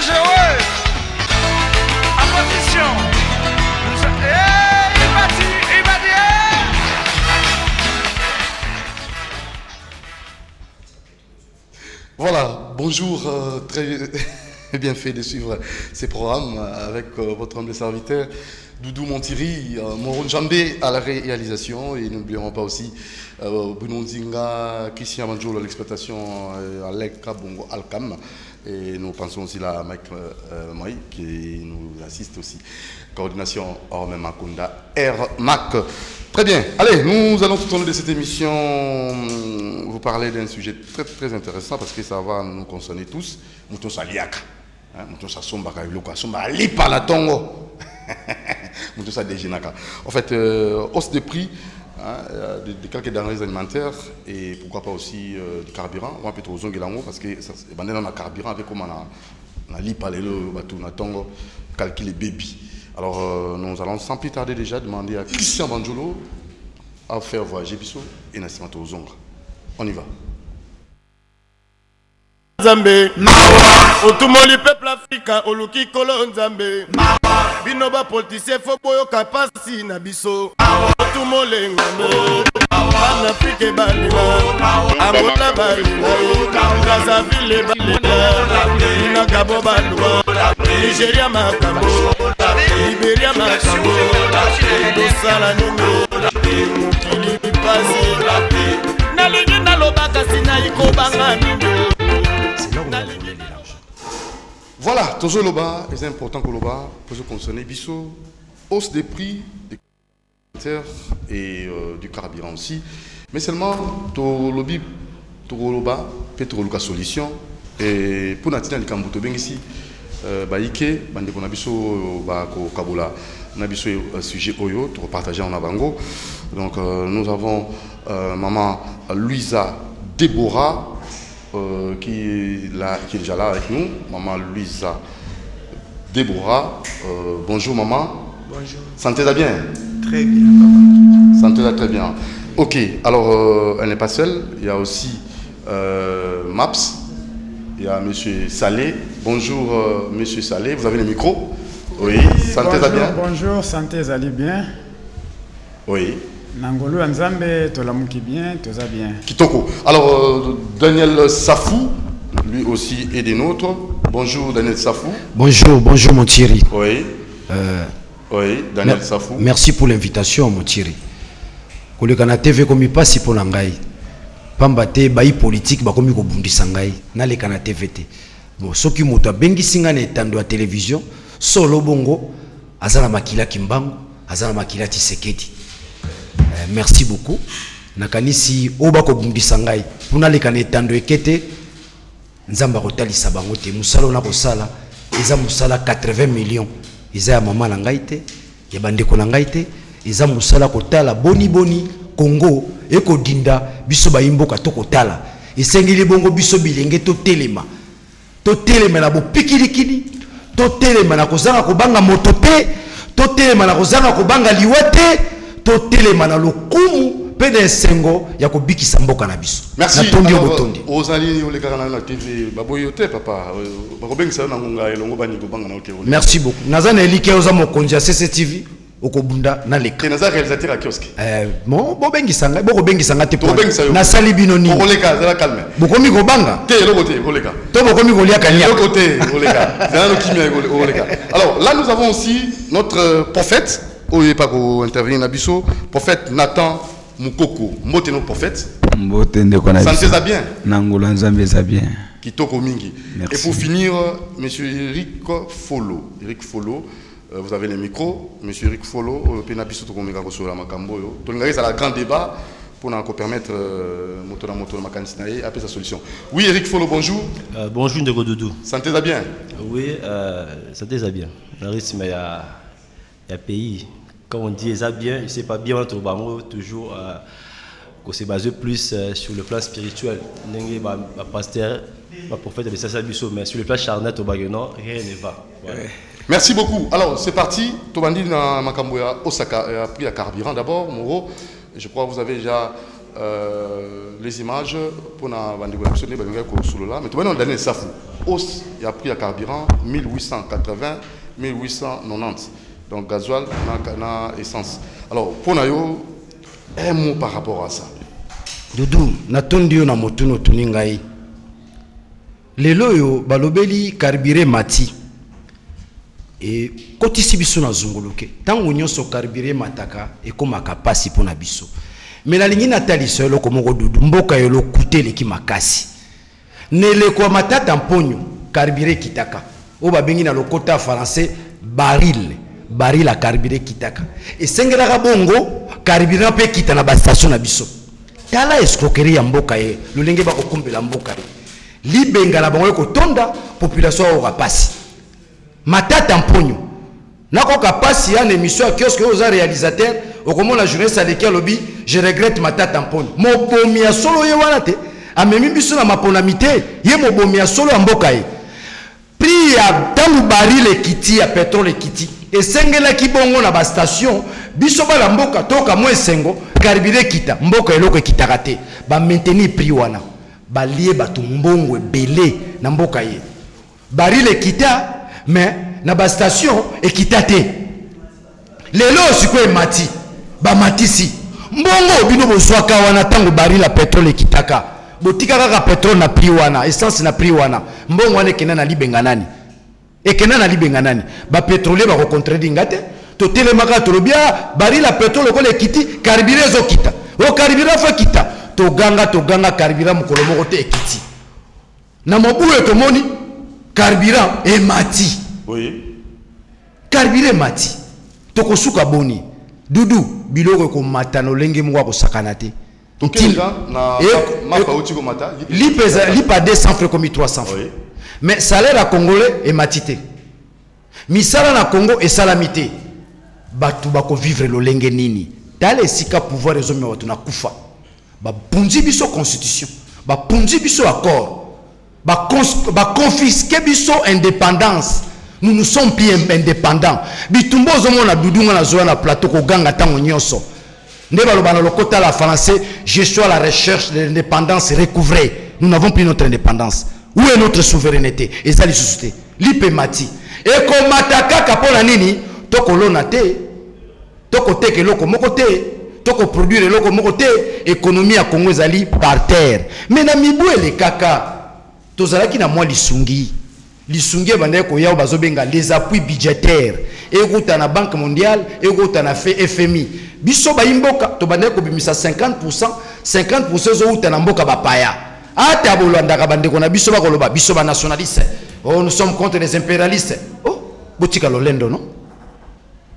dangereux. En position. Il va dire. Voilà, bonjour, très bien fait de suivre ces programmes avec votre humble serviteur Doudou Montiri, Moron Jambé à la réalisation, et n'oublions pas aussi Bruno Nzinga, Christian Manjoul à l'exploitation, Alec Kabongo Alcam, et nous pensons aussi à Mike Moï qui nous assiste aussi. Coordination Orme Makunda RMAC. Très bien, allez, nous allons tout au long de cette émission vous parler d'un sujet très très intéressant parce que ça va nous concerner tous. Mouton Saliaka, Mouton Sasomba Kailoka, Somba Lipa la Tongo, Mouton Sadejinaka. En fait, hausse de prix de quelques denrées alimentaires et pourquoi pas aussi du carburant. On va peut-être aux ongles parce que on a carburant avec comment on a Lipa le bateau na Tongo, calculer baby. Alors, nous allons sans plus tarder déjà demander à Christian Banjolo à faire voyager Bissot et Nassima Tozonga. On y va. Nzambe Mawa Otumoli peuple africain Oluki kolo Nzambe Mawa Binoba politicien fo boyoka pasi na biso Mawa Otumole ngamo Mawa Afrique balila Amota balila Brazzaville balila Ina Gabo balwa Nigeria makambo Liberia makambo Dosala nume Mukili pasi Nalingi nalobaka sina ikobanga mingo. Voilà, toujours Loba, c'est important que Loba pour se concerner Bissot, hausse des prix des alimentaires et du carburant aussi. Mais seulement, to lobby, to Loba, peut-être la solution. Et pour Natina de Kambuto ben ici, Baïke, bande qu'on a Bissot, ko Kabola, on a Bissot sujet Oyo, to partager en Abango. Donc nous avons maman Louisa Déborah. Qui est déjà là avec nous, maman Louisa Déborah. Bonjour maman. Bonjour. Sentez-la bien? Très bien papa. Sentez-la très bien. Ok, alors elle n'est pas seule, il y a aussi Maps, il y a monsieur Salé. Bonjour monsieur Salé, vous avez le micro? Oui, sentez-la bien? Bonjour, sentez-la bien? Oui. Nangolo Nzambe, tolamuki bien, toza bien. Kitoko. Alors, Daniel Safou, lui aussi est des nôtres. Bonjour Daniel Safou. Bonjour, bonjour mon Thierry. Oui. Oui, Daniel Safou. Merci pour l'invitation mon Thierry. Kolekana TV comme il passe pour l'angai. Pambate bayi politique bakomi ko bundisa ngai na le kana TV te. Bon, soki moto bengi singa na etando ya télévision, solo bongo azala makila kimbango, azala makila Tshisekedi. Merci beaucoup. Nakanisi obako bundisa ngai puna le kana etando ekete nzamba kotali sabango te musala na kosala eza musala 80 millions eza ya mama na ngai te ya bandeko na ngai te eza musala kotala boni boni Congo eko dinda biso bayimboka to kotala esengeli bongo biso bilenge to telema na bo pikilikini to telema na kozanga kobanga moto te to telema na kozanga kobanga liwate to telema na lokumu pene sengo ya kobikisa mboka na biso. Merci. Natondi obotondi. Ozali olekana na TV baboyote papa bakobengisa na ngunga elongo bani kobanga na okero. Merci beaucoup. Nazana elike oza mokonzi ya CCTV okobunda na leka. Naza réalisateur à kiosque. Bon bobengisa ngai bokobengisa ngai te po. Na sali bino ni. Oleka zala calme. Bokomi kobanga. Te lokote oleka. To bokomi kolia kanya. Lokote oleka. Zala no kimia oleka. Alors là nous avons aussi notre prophète oye pas ko intervenir na biso, prophète Nathan Mukoko, mbote no prophète. Mbote ndeko na biso. Sentez-ça bien. Nangula Nzambe za bien. Kitoko mingi. Merci. Et pour finir, monsieur Eric Follo. Eric Follo, vous avez le micro. Monsieur Eric Follo, pena biso to komeka ko sola makambo yo. To ngari ça la grand débat pour nous permettre moto na makanisina et appeler sa solution. Oui Eric Follo, bonjour. Bonjour Ndeko Doudou. Sentez-ça bien. Oui, sentez-ça bien. Le rythme il y a pays. Quand on dit ça bien, c'est pas bien entre bango toujours qu'on se base plus sur le plan spirituel. Nengue pasteur, prophète de Sassa Bisso, mais sur le plan charnel au Bageno, rien ne va. Voilà. Merci beaucoup. Alors c'est parti. Tobandi na Makamboya Osaka a pris la carburant d'abord. Moro, je crois que vous avez déjà les images pour la bandégolation, mais tout le monde a donné ça. Hausse, il y a pris à carburant 1880, 1890. Donc gasoil, essence. Alors, pour nous, un mot par rapport à ça. Doudou, natondi yo na motuno tuningai. Lelo yo balobeli carburé mati. Et kotisi biso na zunguluke. Tango nyonso carburé mataka e komaka pasi pona biso. Mais la ligne natali solo komoko Doudou mboka yo lo kutele ki makasi. Nele kwa matata mponyo carburé kitaka. O babengi na lokota français baril à carburé kitaka. Et sengela bongo carburé pe kita na ba station na biso. Tala escroquerie ya mboka ye lolenge ba kokumbela mboka ye libenga la bango ko tonda population o kapasi matata mponyo nako kapasi ya émission kiosque aux réalisateur au comment la journée ça lequel lobby je regrette matata mponyo mobomi ya solo ye wana te amemi biso na maponamité ye mobomi ya solo ya mboka ye prix ya tamu baril ekiti ya pétrole ekiti esengela ki bongo na ba station biso ba la mboka toka mo esengo carburé kita mboka eloko ekitaka te ba maintenir prix wana ba lié batu mbongo ebele na mboka ye baril ekita mais na ba station ekita te lelo siko emati ba matisi mbongo bino bozwaka wana tango baril la pétrole ekitaka botika kaka pétrole na prix wana essence na prix wana mbongo wana ekena na libenga nani ekena na libenga nani ba pétrolier ba ko contredinga te to telemaka to lobia baril la pétrole ko le kiti carburant zo kita o carburant fa kita to ganga carburant mukolo moko te ekiti na mobuwe to moni carburant e mati oui carburant mati to ko suka boni Doudou biloko ko matano lenge mwa ko sakana te lipa 200 francs comme 300 francs. Mais salaire à Congolais est matité. Misala na Congo est salamité. Batu bako vivre lo lenge nini. Dale sika pouvoir résoudre watu na kufa. Ba punzi biso constitution. Ba punzi biso accord. Ba confisquer biso indépendance. Nous sommes plus indépendants. Bitumbo zomo na dudunga na zoa na plateau ko ganga tango nyonso. Le la français, je suis à la recherche de l'indépendance recouvrée. Nous n'avons plus notre indépendance. Où est notre souveraineté? Et ça, les sociétés. L'IPMATI. Et comme mataka kapona nini, toko lonate, toko teke loko mokote, toko produire loko mokote, économie à Congo zali par terre. Mais na mibu les kaka, tozalaki na moi lisungi. Lisungi bande ko yao bazobenga les appuis budgétaires. Et gouta na Banque mondiale, et gouta na FMI. Biso ba imboka to bande ko bimisa 50% zo uta na mboka bapaya. Ata bolanda ka bande ko na biso ba koloba biso ba nationaliste. Oh nous sommes contre les impérialistes. Oh botika lolendo non?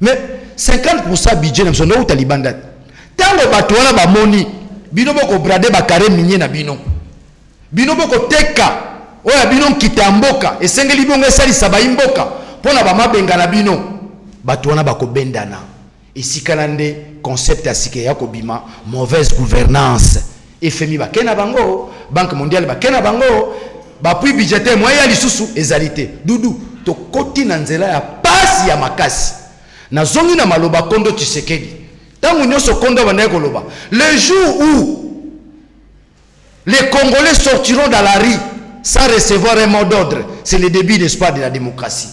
Mais 50% budget na msondo uta libanda. Tango bato wana ba moni bino boko brade ba carré minier na bino. Bino boko teka oya bino kita mboka esengeli bongo esali saba imboka pona ba mabenga na bino. Bato wana bako bendana. Isikanande concept asike ya kobima mauvaise gouvernance FMI bakena bango Banque mondiale bakena bango bapui budgétaire moya lisusu ezalité Doudou to koti na nzela ya pasi ya makasi na zongi na maloba kondo Tshisekedi tangu nyoso kondo banaye koloba le jour où les Congolais sortiront dans la rue sans recevoir un mot d'ordre c'est le début d'espoir de la démocratie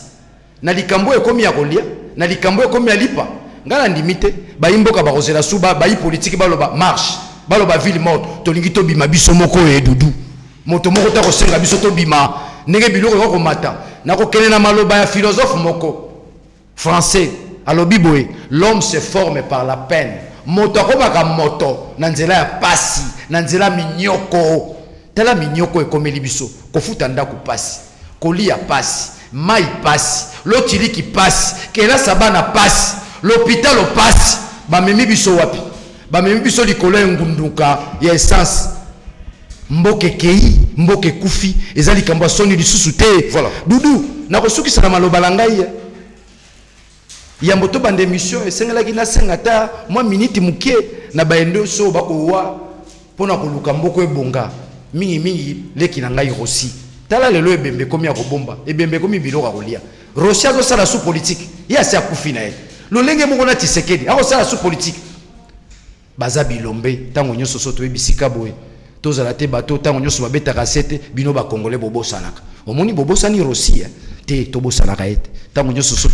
na likambo ekomi ya kolia na likambo ekomi ya lipa ngala ndimite ba imboka ba kozela suba ba politique baloba marche baloba ville morte tolingi to bima biso moko e Doudou moto moko ta kosenga biso to bima ndenge biloko ko mata nako kenena maloba ya philosophe moko français alobi boye l'homme se forme par la peine moto ko baka moto na nzela ya pasi na nzela minyoko tala minyoko ekomeli biso kofuta ndako pasi kolia pasi mai pasi lotiliki pasi kela sabana pasi l'hôpital au passe ba memi biso wapi ba memi biso likolo ngunduka ya essence mboke kei mboke kufi ezali kamba soni lisusu te voilà Doudou na kosukisa na maloba langai ya moto bande mission esengela kina sengata moi minute mukie na baendo so bakowa pona koluka mboko ebonga mingi leki na ngai rosi tala lelo ebembe komi ya kobomba ebembe komi biloko kolia rosi azo sala sous politique ya se akufi na ye lolenge moko na Tshisekedi ako sala sous politique baza bilombe tango nyoso so to bisika boye tozala te bato tango nyoso babeta kasete bino ba congolais bobosanaka omoni bobosani Russie te tobosanaka ete tango nyoso so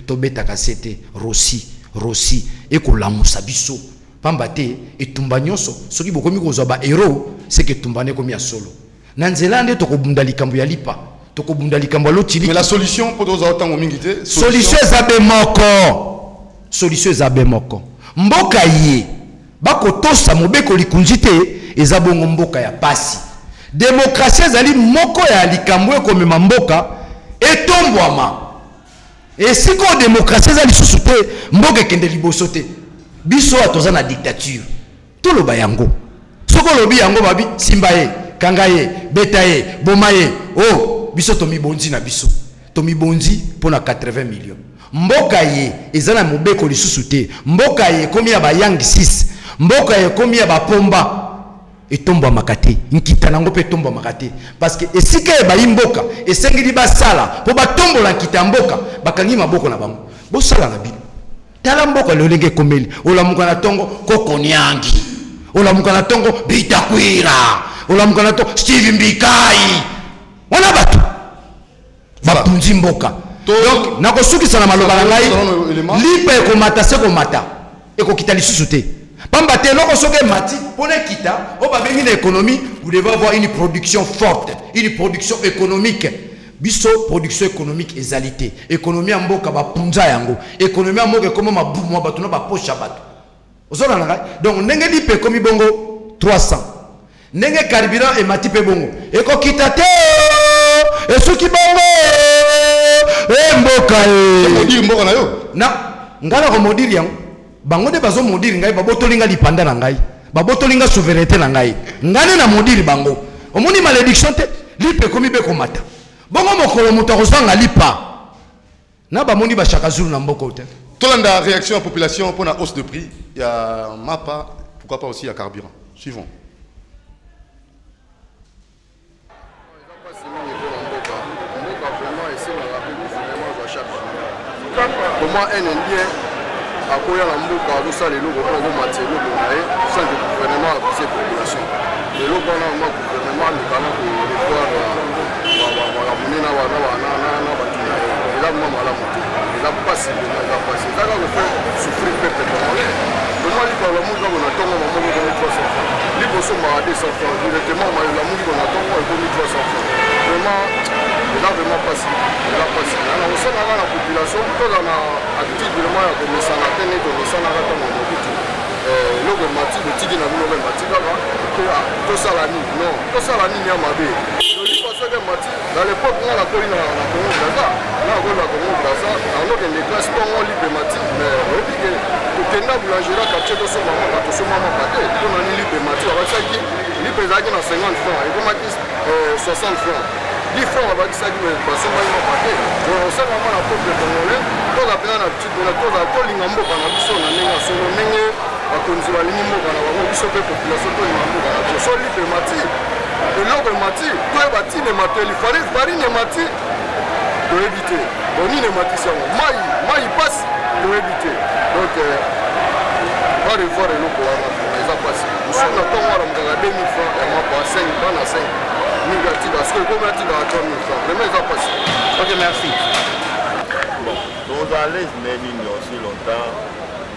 to beta kasete Russie ekolamusa biso pamba te etumba nyoso soki bokomi kozwa ba héros c'est que tumbane komi ya solo na nzela nde tokobunda likambo ya lipa tokobunda likambo lotili. Mais la solution pour nous autant ngite solution ezabe moko mboka ye bakotosa mobeko likunzi te eza bongo mboka ya pasi démocratie ezali moko ya likambo ekomema mboka etombwama esiko démocratie ezali lisusu te mboka ekende liboso te biso atoza na dictature toloba yango soko lobi yango babi simba ye kanga ye beta ye boma ye oh biso tomibonzi na biso tomibonzi mpona 80 millions mboka ye eza na mobeko lisusu te mboka ye komi ya bayangi 6 mboka ye komi ya bapomba etombwamaka te nkita nango mpe etombwamaka te parce que esika ye bayi mboka esengeli basala mpo batombola nkita ya mboka bakangi maboko na bango bosala na bino tala mboka lelo ndenge ekomeli olamuka na tongo Kokoniangi olamuka na tongo Bitakwira olamuka na tongo Steve Mbikai wana bato bapunzi mboka donc nakosukisa na maloba na ngai lipa ekomata se komata ekokita lisusu te pamba te loko soki mati mpona ekita oyo babengi na économie vous devez avoir une production forte une production économique biso production économique ezali te économie ya mboka bapunza yango économie ya mboka ekoma mabumu ya bato na bapoche ya bato ozolana ngai donc ndenge lipa ekomi bongo 300 ndenge carburant emati mpe bongo ekokita te esuki bongo mboka modiri mboka na yo na ngala ko modiri yango bango nde bazo modiri ngai babotolinga lipanda na ngai babotolinga souveraineté na ngai ngane na modiri bango omoni malédiction te lipa ekomi be komata bongo mokolo moto akozanga lipa na bamoni bashaka zulu na mboka te tolanda réaction à population pour la hausse de prix il y a mapa pourquoi pas aussi à carburant suivons. Comment un Indien a connu la mboka a ça les locaux pour le matériel sans que le gouvernement a visé la population. Les locaux ont un gouvernement qui a revoir la monnaie il a passé ça va faire souffrir le peuple congolais. Vraiment il parle monde on attend on va donner 300 francs. Les bossons m'a 200 francs directement la monde on attend on va donner 300 francs. Vraiment il a vraiment passé. Il a passé. Alors on sent la population tout dans attitude vraiment ya komisa na tene to misana kata na mobutu. Logo mati le tigi na logo mati kaka to sala ni non to sala ni ya mabe. Dans l'époque, on a la colline à Congo Braza, là on a Congo Braza, on a des classes pour moi libématique, mais on dit que pour que nous boulangerie quartier de son maman, quand son maman pâté, on a une libématique, on va dire que libématique à 50 francs, et comment dire 60 francs. 10 francs, on va dire ça, mais son maman pâté. On sait vraiment la peuple congolais, tout la pleine habitude, on a tout la colline en mboka, on a vu son année, son année, à conduire la ligne mboka, on a vu son population, tout en mboka, son libématique. Et l'eau de mati, tout est bâti de maté, il fallait farine de mati, de éviter. On y est mati, c'est bon. Maï passe, de éviter. Donc, pas de voir l'eau pour les a passé. Nous sommes dans le temps où on a 2000 francs, et on a 5, on a 5. Nous avons parce que comme on a dit, on a 3000 francs. Mais ils ont passé. Ok, merci. Bon, nous allons les lignes aussi longtemps.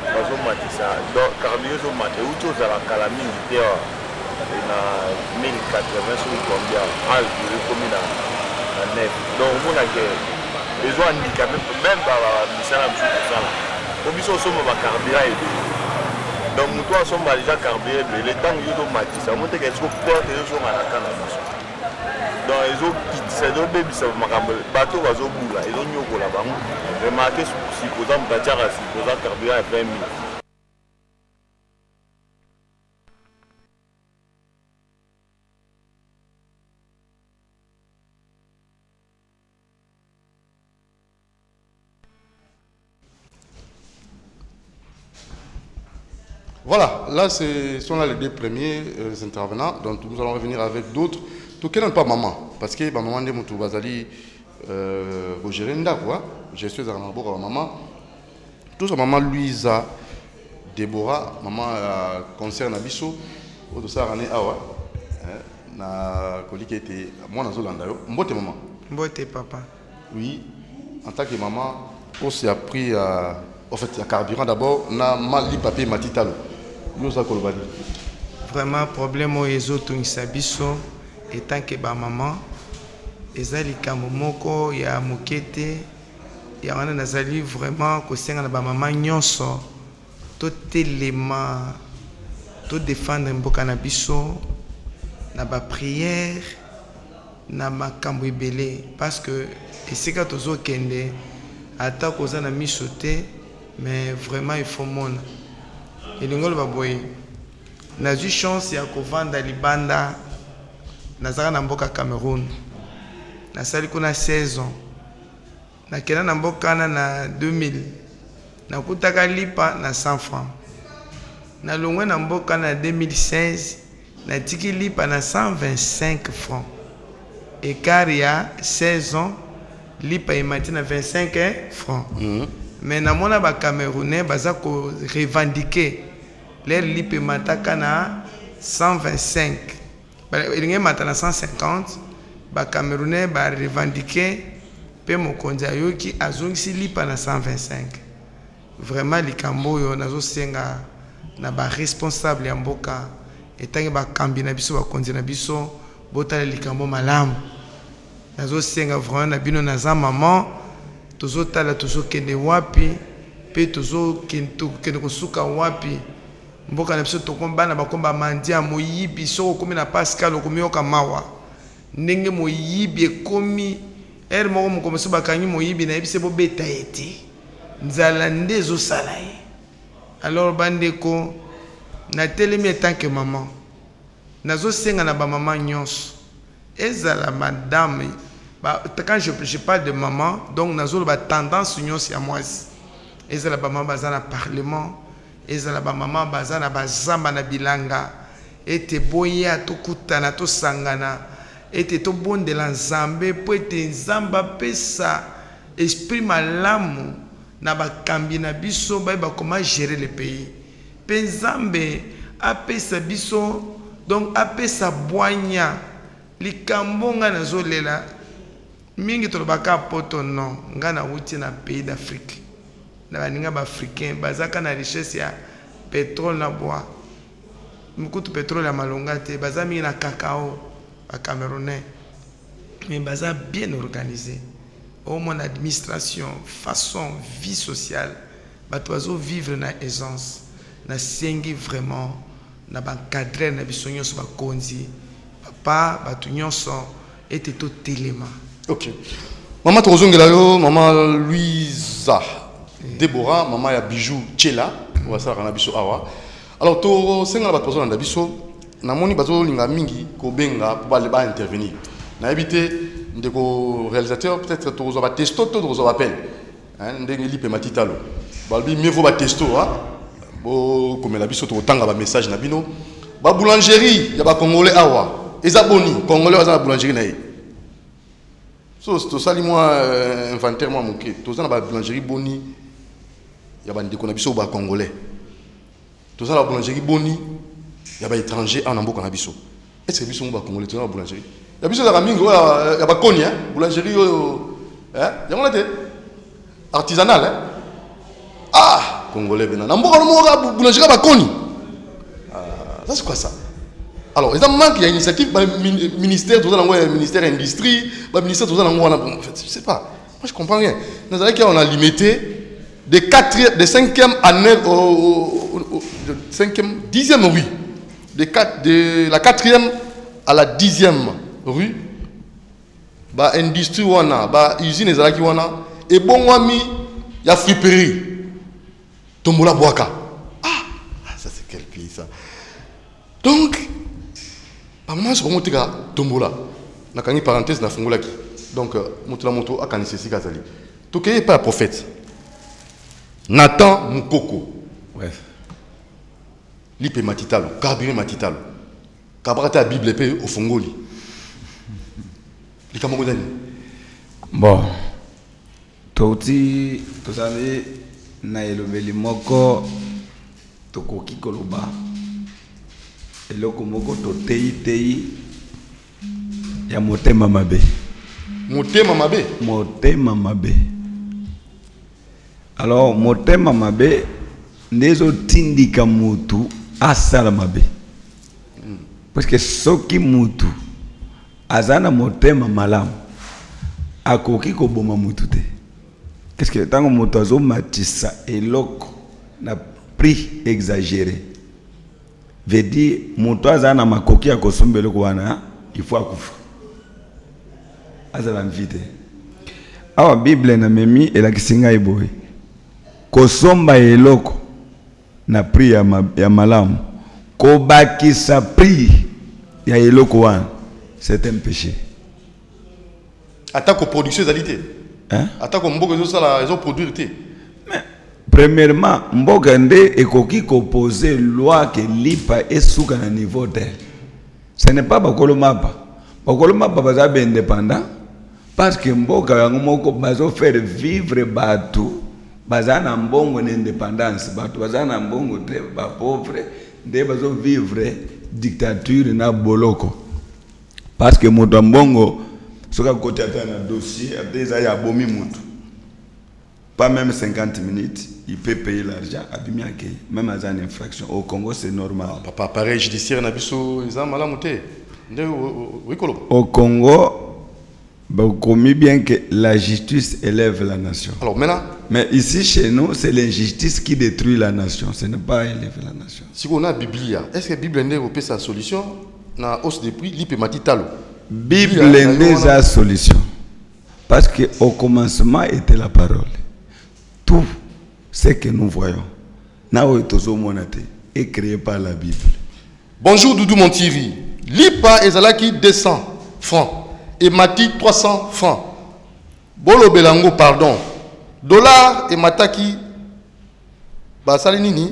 Parce que Matissa, donc, car nous sommes matés, où tous à la calamité. Na 1080 sur combien âge de commune à 9 donc on a que les gens handicapés même pas misala pour ça au biso somme ba carburant donc toi somme déjà carburé le temps où on matisse ça monte que est-ce que porte les gens à la canne donc les autres qui c'est donc baby ça makambo bateau bazo bula ils ont nyoko là bas remarquer si posant batara si posant carburant 20 000. Voilà, là ce sont là les deux premiers intervenants, donc nous allons revenir avec d'autres. Tout quel n'est pas maman, parce que maman de Moutou Bazali, Gérenda quoi, je suis à maman, tout sa maman Louisa Déborah, maman concert na biso au de ça rané awa na koliki était moi dans Zolanda yo mbote maman mbote papa oui en tant que maman on s'est appris en fait à carburant d'abord na mali papier matitalo yo ça kolobadi vraiment problème o ezotungisa biso etant que ba maman ezali kamomoko ya mokete ya wana nazali vraiment kosenga na ba maman nyonso to telema to défendre mboka na biso na ba prière na makambo ebele parce que esika tozo kende ata koza na miso te mais vraiment il faut mona elingolo baboye nazwi chance ya kovanda libanda nazaka na mboka Cameroun nasali kuna 16 ans nakenda na mboka na 2000 nakutaka lipa na 100 francs na longwe na mboka na 2016 natiki lipa na 125 francs écart ya 16 ans lipa emati na 25 francs mais na mona ba Camerounais baza ko revendiquer leur lipa mataka na 125 elinge mata na 150 ba Camerounais ba revendiquer pe mokonzi ayoki azongisi lipa na 125 vraiment likambo yo nazo senga na ba responsable ya mboka etangi ba kambi na biso ba konzi na biso botala likambo malamu nazo senga vraiment na bino na za maman tozo tala tozo kende wapi pe tozo kende kosuka wapi mboka na biso tokombana bakomba mandia moyibi soko komi na Pascal okomi yoka mawa ndenge moyibi ekomi er moko mokomoso bakangi moyibi na yebise bobeta ete nzala ndezo sala ye alors bandeko na telemi etant que maman nazo senga na ba maman nyonso ezala madame quand je parle de maman donc nazo ba tendance nyonso ya mwasi ezala ba maman bazana parlement ezala ba maman bazana bazamba na bilanga ete boya to kutana to sangana ete to bondela nzambe po ete nzamba pesa esprit malamu na bakambi na biso ba comment gérer le pays pe nzambe apesa biso donc apesa boanya likambo nga nazolela mingi tolobaka poto non nga na wuti na pays d'Afrique na baninga ba africain bazaka na richesse ya pétrole na bois mukutu pétrole ya malonga te bazami na cacao à Camerounais mais baza bien organisé au mon administration façon vie sociale bato bazo vivre na aisance na sengi vraiment na bancadrer na biso nyonso bakonzi papa bato nyonso ete to telema. Ok maman tozongela yo maman Louisa Déborah maman ya bijou Tchela wa sara na biso awa alors to senga bato bazo na biso na moni bazo linga mingi ko benga pour ba intervenir na éviter ndeko réalisateur peut-être tozo ba testo to tozo appel ndenge lipe matitalo balbi mieux vaut ba testo bo comme la biso to tanga ba message na bino ba boulangerie ya ba congolais awa ezaboni congolais baza na boulangerie na ye so to sali moi inventaire moi moké to za na ba boulangerie boni ya ba ndeko na biso ba congolais to za la boulangerie boni ya ba étranger en mboka na biso est-ce que biso ba congolais to na boulangerie ya biso za mingo ya ba koni boulangerie ya ngona te artisanal congolais bena na mboka no boulangerie ba koni ça c'est quoi ça alors ils ont manqué initiative ministère tout ça dans ministère industrie ministère tout ça dans en fait je sais pas moi je comprends rien nous avons qu'on a limité de 5e à 9 au 5e 10e rue de la 4e à la 10e rue ba industrie wana ba usine ezalaki wana et bon wami ya friperie Tombola Boaka. Ça c'est quel pays ça? Donc, par moment, je remonte à Tombola. Na kani parenthèse na fungolaki. Donc, moto la moto a kanisi si kazali. Tokeye pas prophète. Nathan Mukoko. Bref. Lipe matitalo, Gabriel matitalo. Kabrata la Bible pe au fungoli. Likamo dani. Bon. Toti, vous savez, na elobeli moko tokoki koloba eloko moko tei ya motema mabe. Motema mabe. Motema mabe. Alors motema mabe ndezo tindika mutu asala mabe. Parce que soki mutu azana motema malamu akoki koboma mutu te. Qu'est-ce que tango mutu azo matisa eloko na prix exagéré veut dire mutu azana makoki ya kosombela ko wana il faut akufa. Azala mvite. Awa Bible na memi elakisinga iboy. Kosomba eloko na prix ya malamu. Kobakisa prix ya eloko wana, c'est un péché. Attaque aux productions d'alité. Hein? Attaque aux mboka zo sala ils ont produire té. Mais premièrement, mboka nde ekoki koposer loi que lipa esuka na niveau tel. Ce n'est pas bakolo mapa. Bakolo mapa baza be indépendant parce que mboka yango moko bazo faire vivre batu baza na mbongo na indépendance, batu baza na mbongo te ba pauvre nde bazo vivre dictature na boloko. Parce que moto mbongo soka côté atana dossier déjà ya bomi mutu. Pas même 50 minutes, il peut payer l'argent abimi akei même à une infraction. Au Congo c'est normal. Papa pareil judiciaire na biso ils ont malamu te. Au Congo, on commis bien que la justice élève la nation. Alors maintenant, mais ici chez nous, c'est l'injustice qui détruit la nation. Ce n'est pas élever la nation. Si on a la Bible, est-ce que la Bible n'est pas sa solution? Na hausse des prix, l'hypématitalo. Bible n'est sa solution. Parce qu'au commencement était la parole. Tout ce que nous voyons, est créé par la Bible. Bonjour Doudou Montiri. Lipa ezalaki 200 francs et Mati 300 francs. Bolo Belango pardon. Dollar et Mataki basali nini?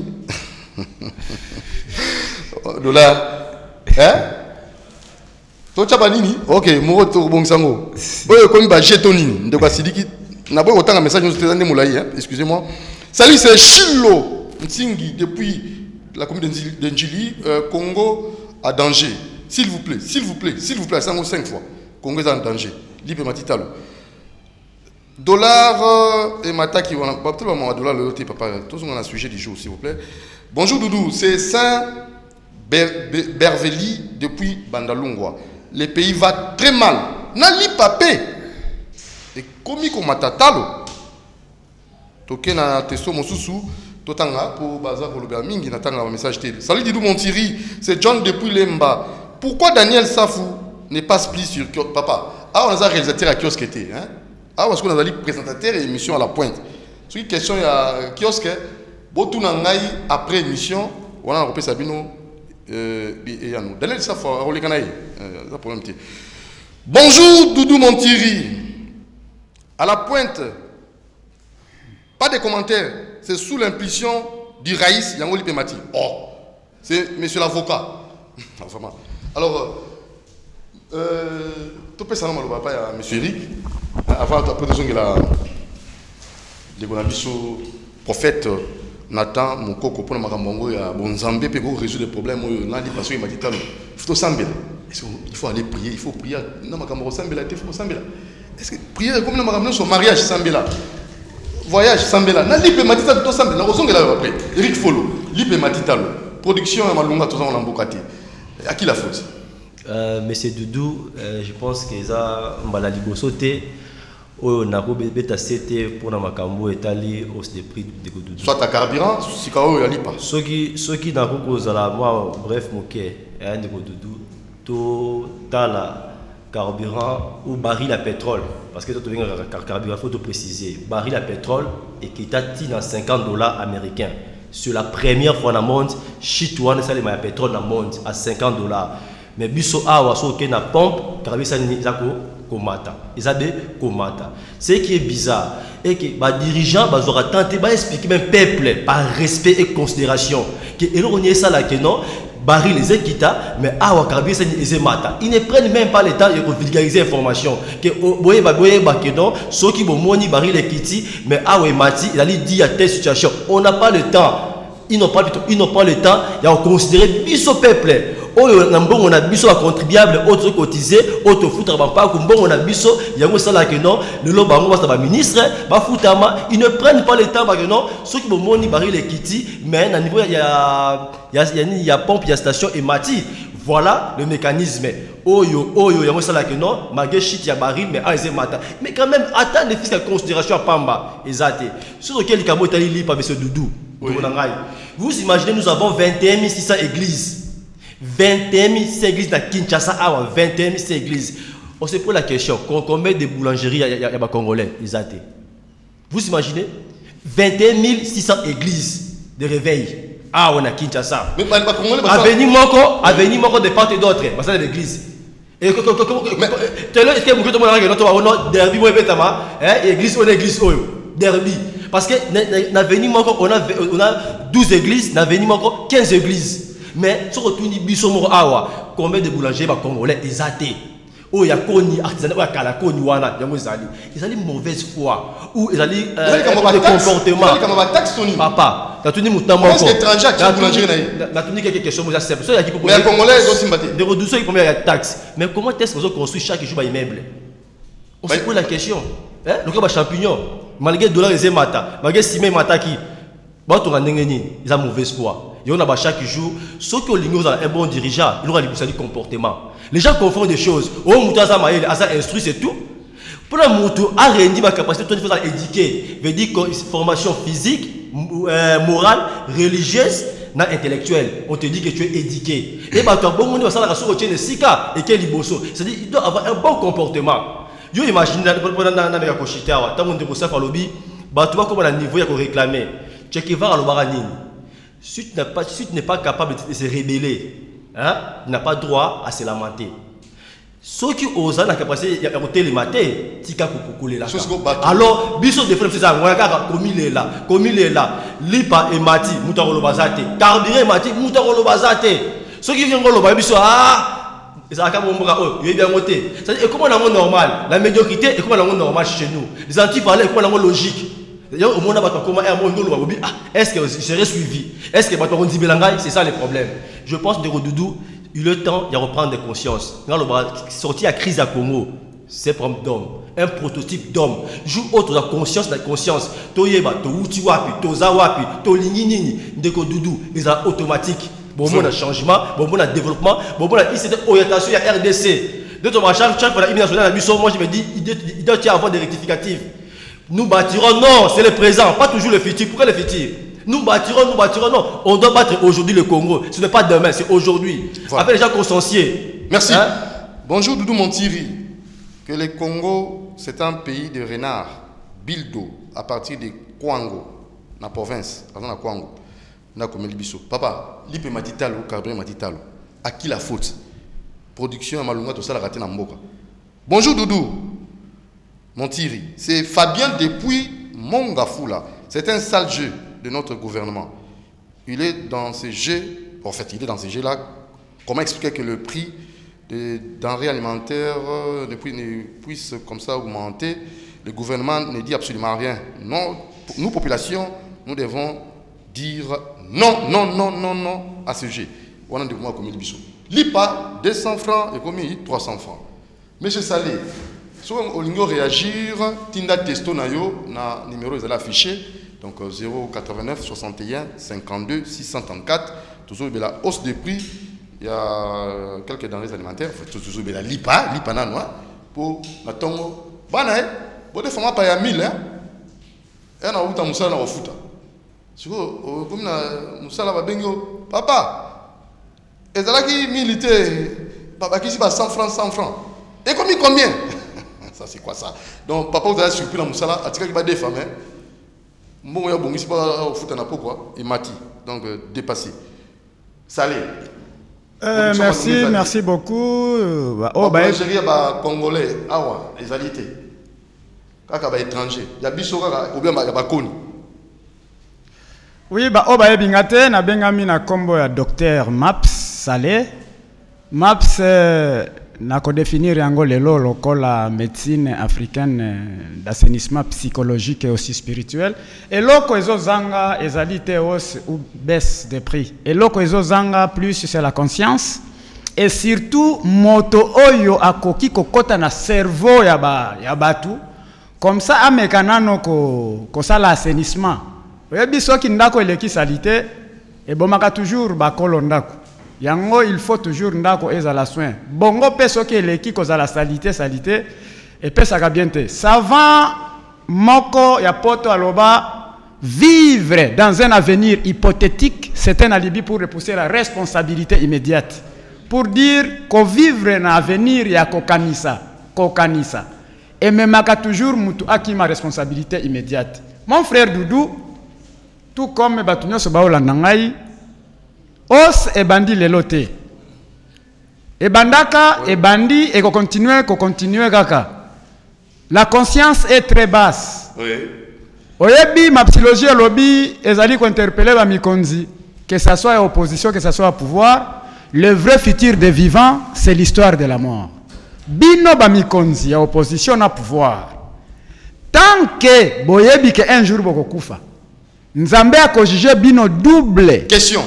Dollar. Hein? Tocha banini? OK, mo to bongsango. Oyo komi ba jeton nini? Ndeko sidiki na boy otanga message nous tezande moulayi hein, excusez-moi. Salut c'est Chilo Ntingi depuis la commune d'Ndjili Congo à danger. S'il vous plaît, 5 fois. Congo est en danger. Libre matitalo. Dollar et mataki. On a pas de dollar le papa. Tout le monde a un sujet du jour, s'il vous plaît. Bonjour Doudou, c'est Saint Berveli depuis Bandalungwa. Le pays va très mal. Nali papé. Et comme il matatalo. Toké na testo mosusu. Totanga pour bazar pour le mingi natanga un message télé. Salut Doudou Montiri, c'est John depuis Lemba. Pourquoi Daniel Safou n'est pas split sur kiosque? Papa, ah on a un réalisateur à kiosque était, hein? Ah parce qu'on a dit présentateur et émission à la pointe. Sur une question il y a kiosque, botou nangai après émission, on a repris Sabino et Yanou. Daniel Safou, on les canaille, ça problème t. Bonjour Doudou Montiri. À la pointe, pas de commentaires, c'est sous l'impulsion du Raïs Yango Lipemati. Oh, c'est monsieur l'avocat. Vraiment. Alors, tu peux savoir papa à monsieur Eric. Avant après de la prophète Nathan mon coco pour makambo ya bonzambe pe ko résoudre les problèmes na li parce que il m'a dit il faut aller prier, il faut prier na makambo sambela te faut sambela. Est-ce que prier comme na makambo sur mariage sambela. Voyage sambela na lipe matita to sambela na kozongela après Eric Folo lipe matita production ya malunga to za mbokati. À qui la faute? Monsieur Doudou, je pense que ça mbala liboso te o na ko beta c'était pour na makambo etali hausse des prix de Doudou. Soit à carburant, si kao ya lipa. Soki na ko zala moi bref moké ya ndeko Doudou to tala carburant ou baril à pétrole parce que tu carburant faut te préciser baril à pétrole et qui t'attire à $50 américains. C'est la première fois dans le monde, chitouane ça les mailles pétrole dans le monde à $50. Mais biso awa so ke na pompe, carburant ça ni zako komata. Isabe komata. Ce qui est bizarre et que les dirigeants aura tenté d'expliquer même peuple par respect et considération que on y ça là que non baril les équita mais awa carburant ça ni mata. Ils ne prennent même pas le temps de vulgariser l'information que boye que non ceux qui vont moni baril les kiti mais awa mati il a dit à telle situation on n'a pas le temps. ils n'ont pas le temps de considérer biso peuple. On a biso à contribuable, autres cotisés, autres foutre pas on a biso, il y a ça là que non, le loba va ministre, va foutama, ils ne prennent pas le temps parce que non, ceux qui vont barrer les kiti, mais à niveau il y a pompe, il y a station et mati. Voilà le mécanisme. Oyo, il y a ça là que non, malgré shit il y a baril, mais mais quand même, attends les fils de considération à Pamba, exact. Sur lequel il y a Italie par M. Doudou. Oui. Vous imaginez, nous avons 21 600 églises. 21 600 églises à Kinshasa, 21 600 églises. On se pose la question, combien de boulangeries il y a des Congolais, exact. Vous imaginez 21 600 églises de réveil. Ah, on a Kinshasa. Mais avenue Moko de part et d'autre, parce que l'église. Et que derby, église, on église, derby. Parce que dans l'avenue Moko, on a 12 églises, dans l'avenue Moko, 15 églises. Mais sur le tour Awa, combien de boulangers congolais exact? Oh, il y a Koni, artisanat, il y a Kalakoni, Wana, ils ont une mauvaise foi. Ou ils ont des comportements. Papa, tu as tout dit, est-ce étranger qui a boulanger? Quelque chose, mais les Congolais aussi sympathiques. Des redouceurs, ils prennent la taxe. Mais comment est-ce qu'on construit chaque jour un immeuble? On se pose la question. Le cas champignon, malgré le dollar, ils ont mata, malgré Simé Mataki, ils ont mauvaise foi. Il y a chaque jour, ceux qui ont un bon dirigeant, ils auront des comportements. Les gens confondent des choses. Oh, Moutaza Maël, Asa instruit, c'est tout. Pour la Moutou, a rendu ma capacité de faire éduquer, veut dire formation physique, morale, religieuse, intellectuelle. On te dit que tu es éduqué. Et bah, tu as bon monde, ça la rassure, tu es le Sika et quel iboso. C'est-à-dire, il doit avoir un bon comportement. Yo imagine, pendant la Koshita, tant qu'on te conseille à lobby, bah, tu vois comment le niveau il y a réclamer. Tu es qui va à l'Obaranine. Si tu n'es pas capable de se rébeller, hein, tu n'as pas droit à se lamenter. Ceux qui osent la capacité de monter les matins, tu as couler là. Alors, biso de frères, c'est ça, comme il est là, lipa et mati, moutarolo bazate, carburé mati, moutarolo bazate. Ceux qui viennent au biso, ah, ça a il est bien monté. C'est comment on a normal, la médiocrité est comme on a normal chez nous. Les anti-valeurs est comme on a logique. Est-ce que je serai suivi? Est-ce que c'est ça le problème? Je pense que Doudou, il est temps de reprendre des consciences. Sortir à crise à Congo, c'est un problème d'homme, un prototype d'homme. Joue autre la conscience, la conscience. Toyeba, to uti wapi, to zawapi, to linginini, Ndeko Doudou, ils sont automatiques. Bon, on a changement, bon, on a développement, bon, on a orientation, il y a RDC. De ton chaque fois, la nationale, moi je me dis, il doit y avoir des rectificatifs. Nous bâtirons, non, c'est le présent, pas toujours le futur. Pourquoi le futur? Nous bâtirons, non. On doit battre aujourd'hui le Congo. Ce n'est pas demain, c'est aujourd'hui. Voilà. Avec les gens consciencieux. Merci. Hein? Bonjour Doudou Montiri. Que le Congo, c'est un pays de renards. Bildo, à partir de Kwango, la province, dans la Kwango. Papa, l'IP Matitalo, Cabré Matitalo. À qui la faute? Production à Malunga, tout ça, la raté dans Mboka. Bonjour Doudou Montiri, c'est Fabien depuis Mongafula. C'est un sale jeu de notre gouvernement. Il est dans ces jeux, en fait, il est dans ces jeux-là. Comment expliquer que le prix des denrées alimentaires ne puisse comme ça augmenter? Le gouvernement ne dit absolument rien. Non, nous, population, nous devons dire non, non, non, non, non à ce jeu. On a des mois comme il bichot. L'IPA, 200 francs et comme 300 francs. Monsieur Salé, si on veut réagir, Tinda Testo Nayo, na numéro est affiché, donc 089 61 52 634. Toujours la hausse des prix, il y a quelques denrées alimentaires, toujours la lipa nanoa, pour la tongo. Bana, bon des femmes pas y 1000 hein. Et on a outa musala na wafuta. Si vous comme na musala ba bengo, papa. Et là qui militaire, papa qui si ba 100 francs. Et combien? Ça c'est quoi ça? Donc papa vous avez surpris la musala, atika qui ba des femmes hein. Bon ya bon ici pas au foot na pourquoi et mati. Donc dépassé. Salé. Merci beaucoup. Algérie ba congolais awa les alités. Kaka ba étranger. Ya biso kaka ou bien ba koni. Oui bingate na bengami na kombo ya docteur Maps Salé. Maps nako définir yango lelo lokola médecine africaine d'assainissement psychologique et aussi spirituel. Et loko ezo zanga ezali hausse ou baisse des prix. Et loko ezo zanga plus c'est la conscience. Et surtout moto oyo akoki kokota na cerveau ya batu. Comme ça amekanano ko sala assainissement. Oyebi soki ndako eleki salite et bomaka toujours bakolo ndako. Yango il faut toujours ndako ezala soin. Bongo pe soki eleki kozala salité et pe saka bien te. Savant moko ya poto aloba vivre dans un avenir hypothétique, c'est un alibi pour repousser la responsabilité immédiate. Pour dire qu'on vivre dans l'avenir ya kokanisa. Et même toujours mutu aki ma responsabilité immédiate. Mon frère Doudou, tout comme Batunyo Sobaola Nangai, os e bandi lelote. E bandaka, e bandi, et continuer kaka. La conscience est très basse. Oui. Oyebi, ma psychologie lobby, ezali ko interpeller ba mikonzi, que ça soit à opposition, que ça soit à pouvoir, le vrai futur des vivants, c'est l'histoire de la mort. Bino ba mikonzi, à opposition à pouvoir. Tant que boyebi que un jour boko kufa, Nzambe a ko-jugé bino double. Question.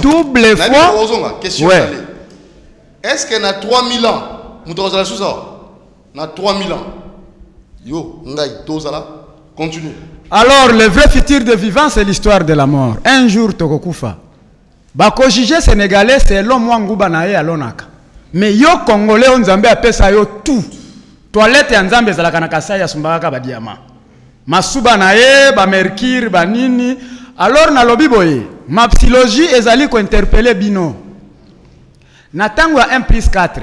Double fois. Question. Ouais. Est-ce qu'il y a 3000 ans, nous avons sous ça? Na 3000 ans. Yo, ngai, tozala, continue. Alors, le vrai futur des vivants, c'est l'histoire de la mort. Un jour, tokokufa. Bako jugé sénégalais, c'est l'homme wanguba nae alonaka. Mais yo congolais, on Nzambe a pesa yo tout. Toilette ya Nzambe zalaka na kasai ya sumbaka ba diamant. Masuba nae, ba mercure, ba nini. Alors na lobi boye, ma psychologie ezali ko interpeller bino. Na tango ya 1 plus 4.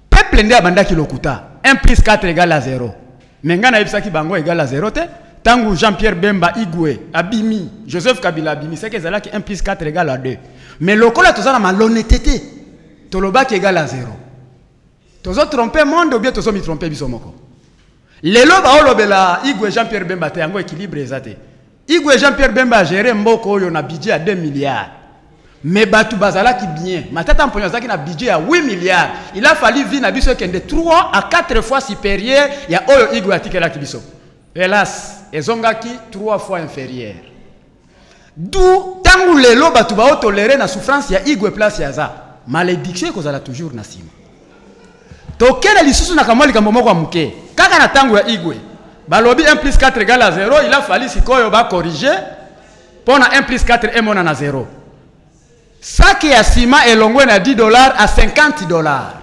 Peuple nde abanda kilokuta. 1 plus 4 égale à 0. Mais ngana yebisaki bango égale à 0 te. Tango Jean-Pierre Bemba Igwe abimi, Joseph Kabila abimi, c'est que c'est là qui 1 plus 4 égale à 2. Mais le cola tout ça na malhonnêteté. Toloba qui égale à 0. Tozo tromper monde ou bien tozo mi tromper bisomoko. Lelo ba olobela Igwe Jean-Pierre Bemba te yango équilibre ezate. Igwe Jean-Pierre Bemba a géré mboko oyo na budget à 2 milliards. Mais batu bazala qui bien. Matata mponyo zaki na budget à 8 milliards. Il a fallu vivre na biso kende 3 à 4 fois supérieur ya oyo Igwe atikela ki biso. Hélas, ezongaki 3 fois inférieur. D'où tangu lelo batu ba tolérer na souffrance ya Igwe place ya za. Malédiction kozala toujours na sima. Tokela lisusu na kamoli kamomoko ya muke. Kaka na tangu ya Igwe. Balobi 1 plus 4 égale à 0, il a fallu sikoyo ba corriger. Pona 1 plus 4 emona na 0. Saki ya sima elongwe na $10 à $50.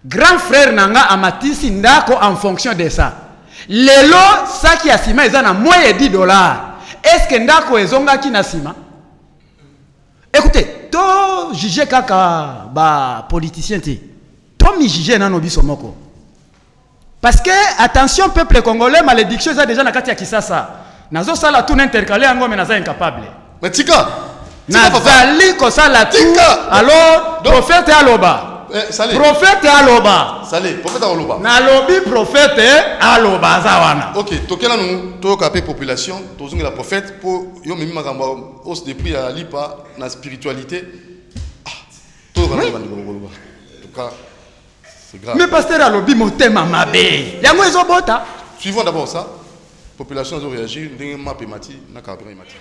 Grand frère nanga amatisi ndako en fonction de ça. Lelo saki ya sima eza na moins de $10. Est-ce que ndako ezonga ki na sima? Écoutez, to juger kaka ba politicien te. To mi juger na no biso moko. Parce que attention peuple congolais, malédiction eza déjà na kati ya Kisasa. Nazo sala tout intercalé ngo mais naza incapable. Mais tika Nazali ko sala tout. Alors prophète aloba. Prophète aloba. Salé, prophète aloba. Na lobi prophète aloba zawana. OK, tokela nous to kapé population, tozunga la prophète pour yo memi makamba hausse de prix à lipa na spiritualité. To kana bandi ngoloba. En tout cas, c'est grave. Mais pasteur alobi motema mabe. Yango ezobota. Suivons d'abord ça. Population ont réagi, ndenge mapé mati na kabrin mati.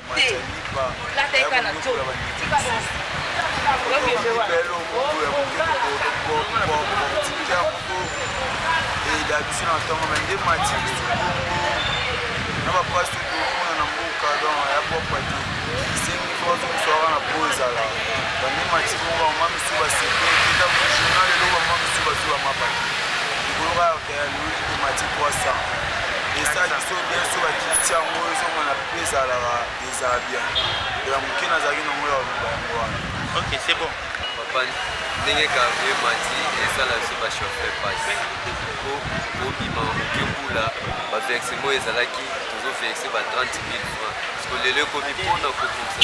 Et ça, il faut bien sûr qu'il tient au moins la prise à la bien. Et la mouquine a zagé dans le ok, c'est bon. Papa, n'est-ce qu'à ver Mati et ça la se va chauffer pas. Au bima, au kébula, va faire que c'est moi et ça là qui toujours fait que c'est 30 000 francs. Parce que les commis pour nos copains,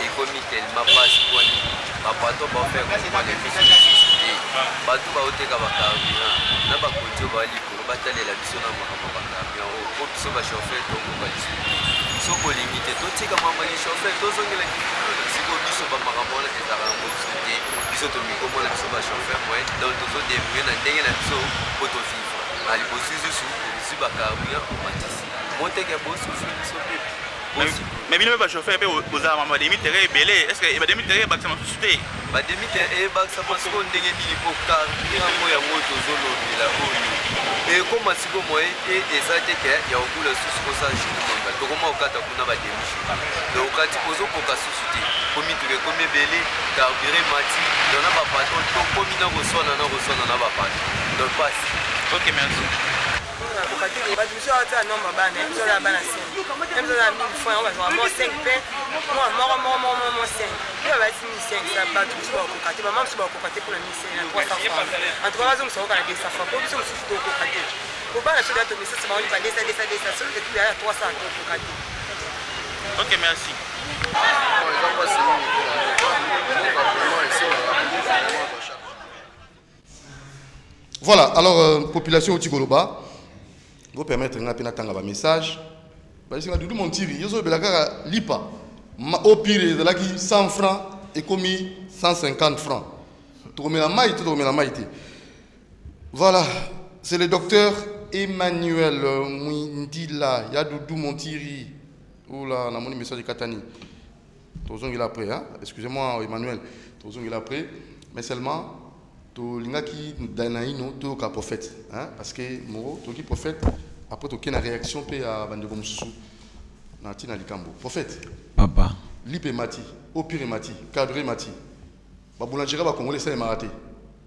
et commis qu'elle m'a pas pour lui. Papa, toi, va faire comme moi les fils de société. Batou va ôter comme un carburant. N'a pas côté va aller pour batailler la vision dans mon carburant. Au biso va chauffer donc on va discuter. soko limité totika mama ki chauffeur tozongela kikulu siko biso ba makamona ezaka mosuke biso to mikomona biso ba chauffeur moyen donc tozo débrouiller na ndenge na biso poto vivre ali bosusu su biso ba carburant au matisi monteke bosu biso pe mais bino ba chauffeur pe oza mama demi terrain belé est-ce que ba demi terrain ba sama susute ba demi terrain ba sama parce que ndenge bili po carburant mo ya moto zolo bila oyo et comme siko moyen et ezate ke ya okula susu ko sa jini manga to koma okata kuna ba demi donc okati kozo poka susute komi tuke komi belé carburant mati dona ba patron to komi na kosona na ba patron donc passe. OK, merci. OK, merci. Voilà, alors, population Otigoloba, vous permettre de faire un message. Parce que tout le monde tire, il y a l'IPA, au pire, de là qui 100 francs et commis 150 francs. Tout le monde. Voilà, c'est le docteur Emmanuel Mwindila, Yadoudou Montiri, ou là, on a mon message de Katani. Tout le monde est après, hein? Excusez-moi, Emmanuel, tout le monde est après, mais seulement. To linga ki danaino to ka prophète hein parce que moro to ki prophète après to kena réaction pe à bandeko mususu na tina likambo prophète papa lipe mati opire mati cadre mati ba boulangera ba congolais ça maraté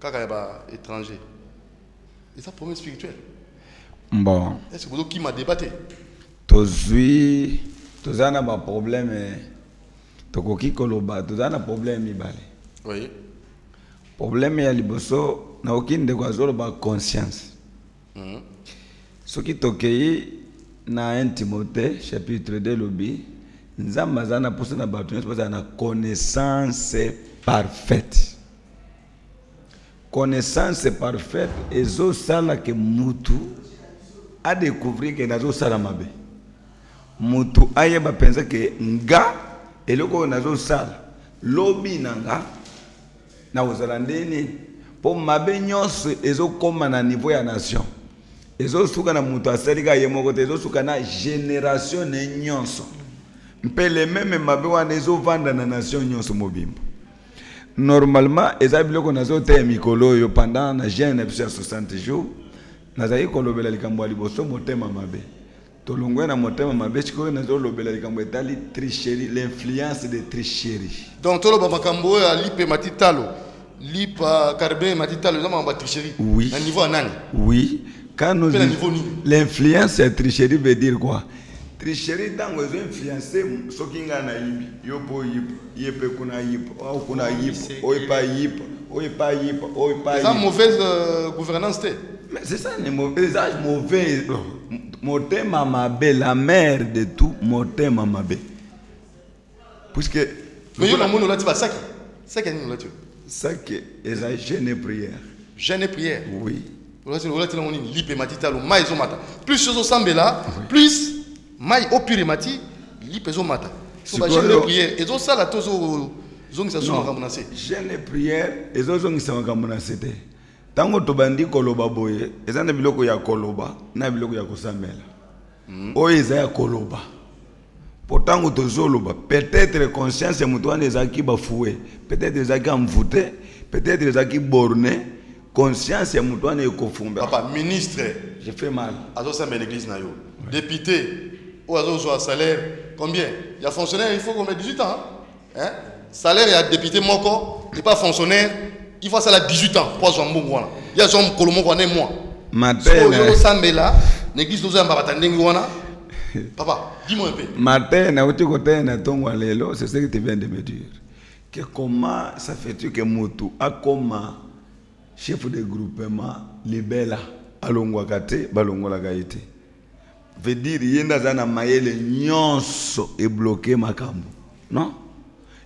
kaka ya ba étranger et ça problème spirituel bon est-ce que vous qui m'a débatté tozui tozana ba problème tokoki koloba tozana problème ibale oui. Problème ya liboso na okinde kwa zolo ba conscience. Soki tokei na 1 Timothée chapitre 2 lobi nzamba zana pousse na batu nso na connaissance parfaite. Connaissance parfaite ezo sala ke mutu a découvrir que nazo sala mabe. Mutu ayeba pensa ke nga eloko nazo sala lobi nanga na uzalandeni po mabe nyonso ezokoma na niveau ya nation ezosuka na mutu asalika ye moko te ezosuka na génération ne nyonso mpele meme mabe wana ezovanda na nation nyonso mobimba normalement ezabiloko nazoteya mikolo oyo pendant na jeune na biso ya 60 jours nazali kolobela likambo ya liboso motema mabe tolongwe na motema mabe chikoyo nazolobela likambo etali tricherie l'influence de tricherie donc toloba makambo ya lipe matitalo lipa carbe matitalo na mamba tricherie oui na niveau nani oui quand nous l'influence de tricherie veut dire quoi tricherie tango ezo influencer sokinga na yibi yopo yipo yepe kuna yipo au kuna yipo oipa yipo oipa yipo oipa yipo c'est mauvaise gouvernance mais c'est ça les mauvais motema mabe la mère de tout motema mabe puisque mais yo na mono lati ba saki saki ni lati saki eza jeûne et prière oui lati la moni lipe matitalo mai zo mata plus zo sambela plus mai opire mati lipe zo mata so ba jeûne et prière ezo sala tozo zongisa zo ngamunase jeûne et prière ezo zongisa ngamunase te tango tobandi koloba boye eza na biloko ya koloba na biloko ya kosambela oyo eza ya koloba pourtant tozoloba peut-être conscience ya mutu wana ezalaki bafoué peut-être ezalaki amvoûté peut-être ezalaki borné conscience ya mutu wana ekofumba papa ministre j'ai fait mal azosambela l'église na yo député ou azozwa salaire combien ya fonctionnaire il faut qu'on mette 18 ans hein salaire ya député moko n'est pas fonctionnaire il faut ça la 18 ans pour avoir un bon wana il y a son kolomo wana moi matin yo sambela l'église doza mbata ndengi wana papa dis-moi un peu matin na uti côté na tongo lelo c'est ce que tu viens de me dire que comment ça fait que mutu akoma chef de groupement libela alongwa kate balongola gaite veut dire yenda zana mayele nyonso et bloqué makambo non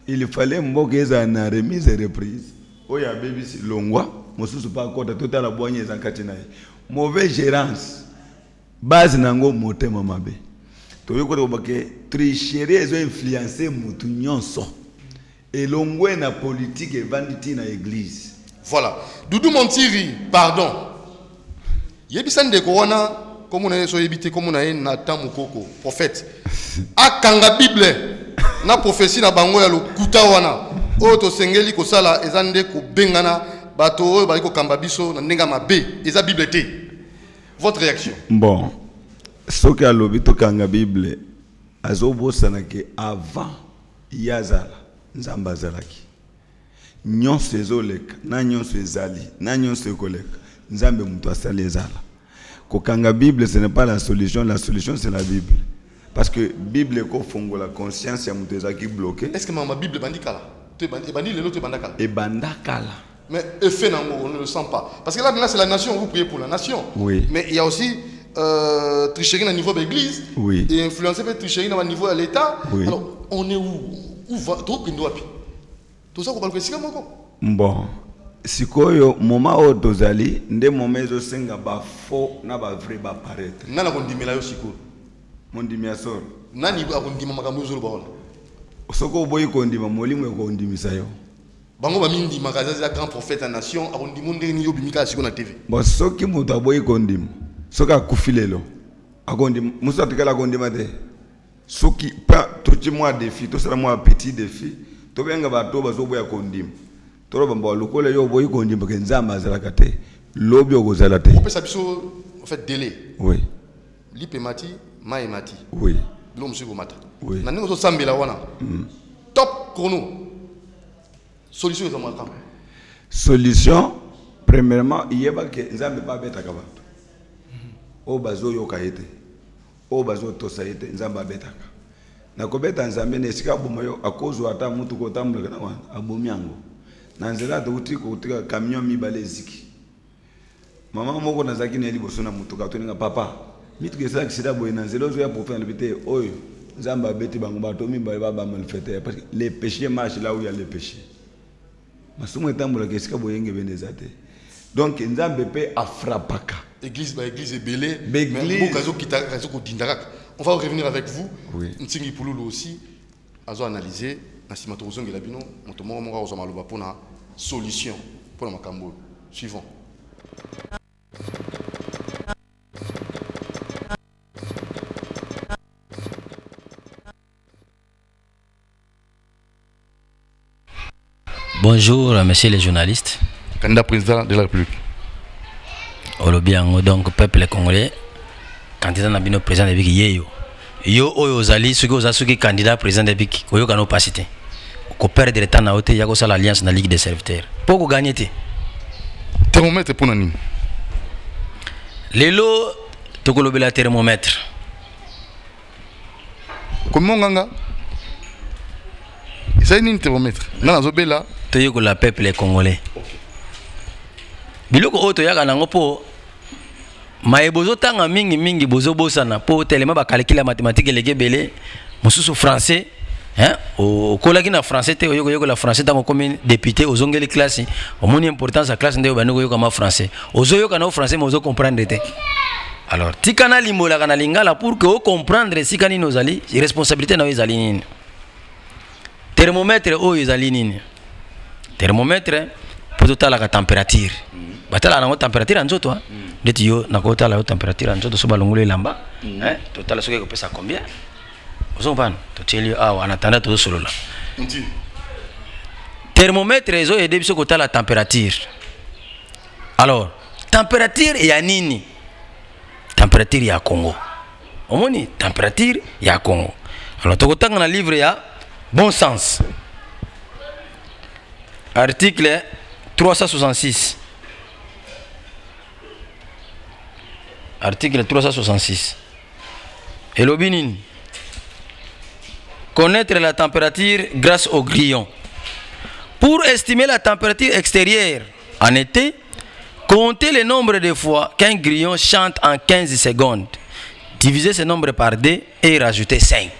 il fallait mbokeza na remise et reprise oya BBC longwa mosusu pa kota totala boanye zankati naye mauvaise gérance base nango motema mabe toyo ko que tricherie ezo influencer mutu nyonso elongwe na politique et vanditi na église. Voilà. Doudou Montiri, pardon. Yebisande ko wana comme on a so yebité comme on a Nathan Mukoko prophète. Akanga Bible na prophétie na bango ya lokuta wana. Oto sengeli ko sala ezande ko bengana bato oyo bali ko kamba biso na ndenga mabe eza Bible te. Votre réaction? Bon. Ce que alobi to kanga Bible azobosana ke avant yazala nzamba zalaki. Nyonso ezoleka na nyonso ezali na nyonso ekoleka nzambe mutu asali ezala. Kokanga Bible ce n'est pas la solution c'est la Bible. Parce que Bible ko fongo la conscience ya mutu ezaki bloqué. Est-ce que ma Bible bandikala? Tu bandi lelo tu bandakala? Et bandakala. Mais effet nango on ne le sent pas. Parce que là c'est la nation, vous priez pour la nation. Oui. Mais il y a aussi tricherie au niveau de l'église. Oui. Et influencer par tricherie au niveau de l'État. Oui. Alors on est où va tout ça qu'on parle que c'est comment? Bon. Sikoyo moment o tozali nde moment ezo senga ba faux na ba vrai ba paraître. Nana kondimela yo sikoyo. Mondimia sor. Nani akondima makambo zo ba. Soko boyi kondima molimo e kondimisa yo. Bango ba mindi makazazi ya grand prophète en nation akondimo ndeni yo bimika siko na TV. Bon soki mutu aboyi kondima. Soka kufilelo. Akondima musa tikala kondima te. Soki pa tochi moi défi, to sera moi petit défi. To benga ba to bazo boya kondima. Toro bamba lokola yo boyi kondima ke nzamba azalaka te. Lobi okozala te. On peut s'abiso en fait délai. Oui. Lipemati, maemati. Oui. L'homme sur mata. Oui. Na ningo sambela wana. Top chrono. Solution est en temps. Solution premièrement, il y a que nzambe pas beta kabato. O bazo yo kaete. O bazo tosaete nzamba betaka. Na kobeta nzambe ne sika bomoyo akozo ata mutu ko tambula na wana abomiango. Na nzela to utiko utika camion mibale ziki. Mama moko nazaki ne liboso na mutu ka toninga papa. Mitu ke sala kisida boye na nzela zo ya profane bité oyo nzamba beti bango bato mibale ba malfaiteur parce que les péchés marchent là où il y a les péchés. Masumu etambula ke sika boyenge benezate. Donc nzambe pe afrapaka. Église est belée. On va revenir avec vous. Oui. Ntingi Pululu aussi. Azo analyser. Nasima Torozongi Labino. Motomo Mora Ozamaloba pour la solution. Pour la Makambo. Suivant. Bonjour, messieurs les journalistes. Candidat président de la République. Olobiango donc peuple congolais candidat na bino président de biki yeyo yo oyo ozali soki ozasuki candidat président de biki oyoka no pasité ko perdre temps na ote yako sala alliance na ligue des serviteurs pour ko gagner te thermomètre pour nani lelo to ko lobela thermomètre comment nganga c'est une thermomètre na zobela to yoko la peuple congolais biloko oto yaka nango po maye bozo tanga mingi bozo bosana po tellement ba calculer mathématique lege belé mususu français hein o kolaki na français te yoko la français tango comme député ozongeli classe o moni importance à classe nde baniko yoka ma français ozo yoka na français mozo comprendre te alors tikana limbola kana lingala pour que o comprendre sikani nozali responsabilité na ezali nini thermomètre o ezali nini thermomètre pour toute la température batala na température nzoto ndeti yo na kota la température nzoto so balongolo elamba hein total soki ko pesa combien ozomban to teli en attendant to solola thermomètre ezo aider biso kota la température alors température ya nini température ya Congo omoni température ya Congo alors to kotanga na livre ya bon sens article 366 article 366 et l'obinin connaître la température grâce au grillon pour estimer la température extérieure en été comptez le nombre de fois qu'un grillon chante en 15 secondes diviser ce nombre par 2 et rajouter 5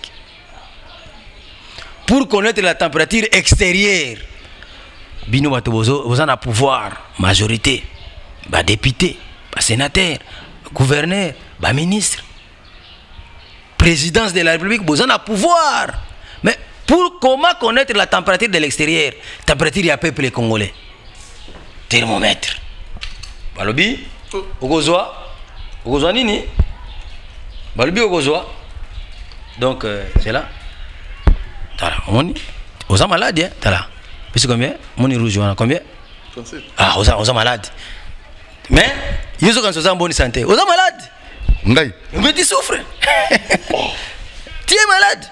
pour connaître la température extérieure bino bato vous en a pouvoir majorité ba député ba sénateur gouverneur ba ministre présidence de la République, vous avez un pouvoir. Mais pour comment connaître la température de l'extérieur? Température du peuple congolais. Thermomètre. Balobi, Ogozwa nini? Balobi Ogozwa. Donc, c'est là. Tala, on est malade, hein? Tala. Puis c'est combien? Mon rouge, on a combien? 37. Ah, on est malade. Mais, ils sont en bonne santé. On est malade. Mais tu souffres. Tu es malade.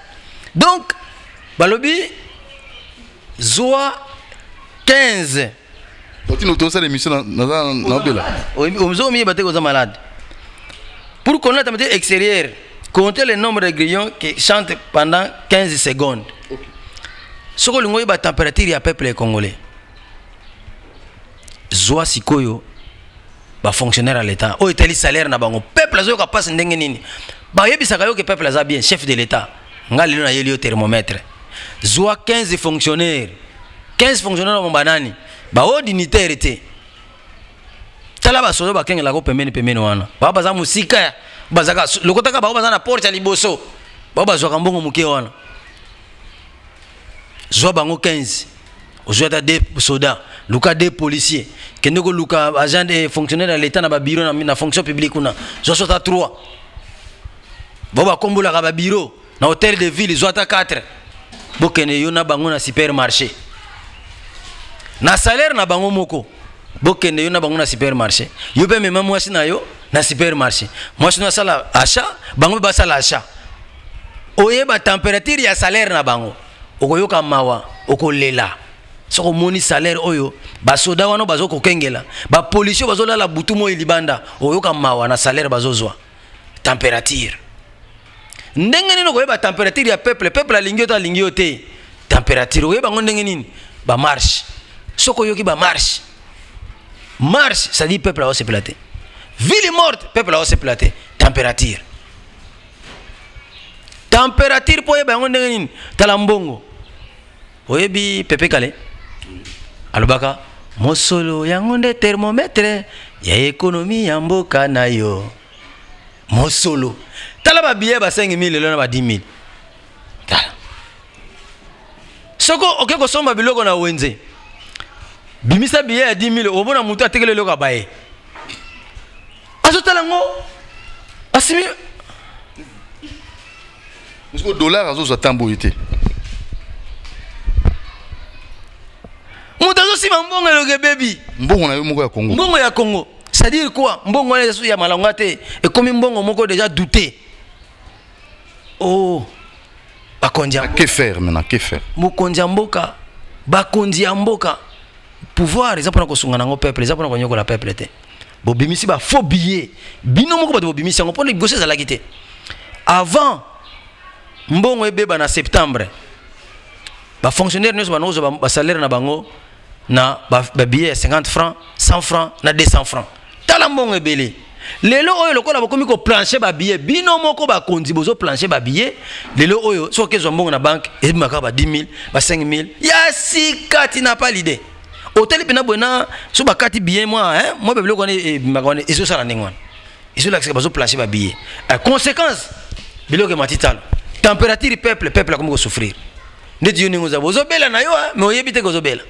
Donc, Balobi, Zoa 15. Donc, tu nous as l'émission dans Bela. On malade. Pour connaître la température extérieure, comptez le nombre de grillons qui chantent pendant 15 secondes. Ce que l'on a la température du peuple congolais. Zoa Sikoyo, fonctionnaire à l'État. Oh, il salaire na bango. Peuple azo ka passe ndenge nini. Ba yebi sakayo que peuple aza bien, chef de l'État. Ngali na yeli au thermomètre. Zoa 15 fonctionnaires. 15 fonctionnaires au banani. Ba o dignitaire était. Tala ba solo ba kenga la ko pemeni wana. Ba baza musika bazaka lokotaka ba baza na porte liboso. Ba bazwa kambongo muke wana. Zoa bango 15. Aujourd'hui, des soldats, des policiers, qui nous ont agents et fonctionnaires de l'État dans le bureau, dans la fonction publique. Nous avons 3. Nous avons un bureau, dans l'hôtel de ville, nous avons 4. Nous avons un supermarché. Nous avons un salaire, nous avons un moko. Nous avons un supermarché. Nous avons un supermarché. Moi, je suis un achat, nous avons un achat. Nous avons une température et un salaire. Nous avons un lela. Si on moni salaire oyo ba soda wana bazo ko kengela ba policier bazo la butu mo ilibanda oyo kamawa na salaire bazo zwa température ndenge nini ko ba température ya peuple alingio te température oyo bango ndenge nini ba marche soko yoki ba marche ça dit peuple a se plater ville morte peuple a se plater température po bango ndenge nini talambongo oyebi pepe kale alobaka mosolo yango nde thermomètre ya économie ya mboka na yo mosolo tala ba billet ba 5000 lelo na ba 10000 tala soko oke ko somba biloko na wenze bimisa billet ya 10000 obona mutu atekele lelo ka baye aso tala ngo asimi musko dollar azo za tambo yete Mutazo si mbongo le baby. Mbongo na yo moko ya Congo. Mbongo ya Congo. C'est-à-dire quoi? Mbongo na ya malangate et comme mbongo moko déjà douté. Oh. Bakondia. Que faire maintenant? Que faire? Mukondia mboka. Bakondia mboka. Pouvoir, ils apprennent ko sunga nango peuple, ils apprennent ko nyoko la peuple té. Bobimisi ba faux billet. Bino moko ba bobimisi ngo pona négocier za la gité. Avant mbongo ebeba na septembre. Ba fonctionnaire nous ba salaire na bango na ba billet 50 francs, 100 francs, na 200 francs. Tala mbongo ebele. Lelo oyo lokola bakomi ko plancher ba billet, bino moko ba kondi bozo plancher ba billet. Lelo oyo so kezo mbongo na banque, et maka ba 10000, ba 5000. Ya sikati na pas l'idée. Hôtel pena bona so ba kati billet moi hein, moi bebelo kone makone eso sala ndengwana. Eso la bazo plancher ba billet. Conséquence, bilo ke matitalo. Température peuple a comme ko souffrir. Ne Dieu ni ngoza bozo bela na yo mais oyebite ko zobela.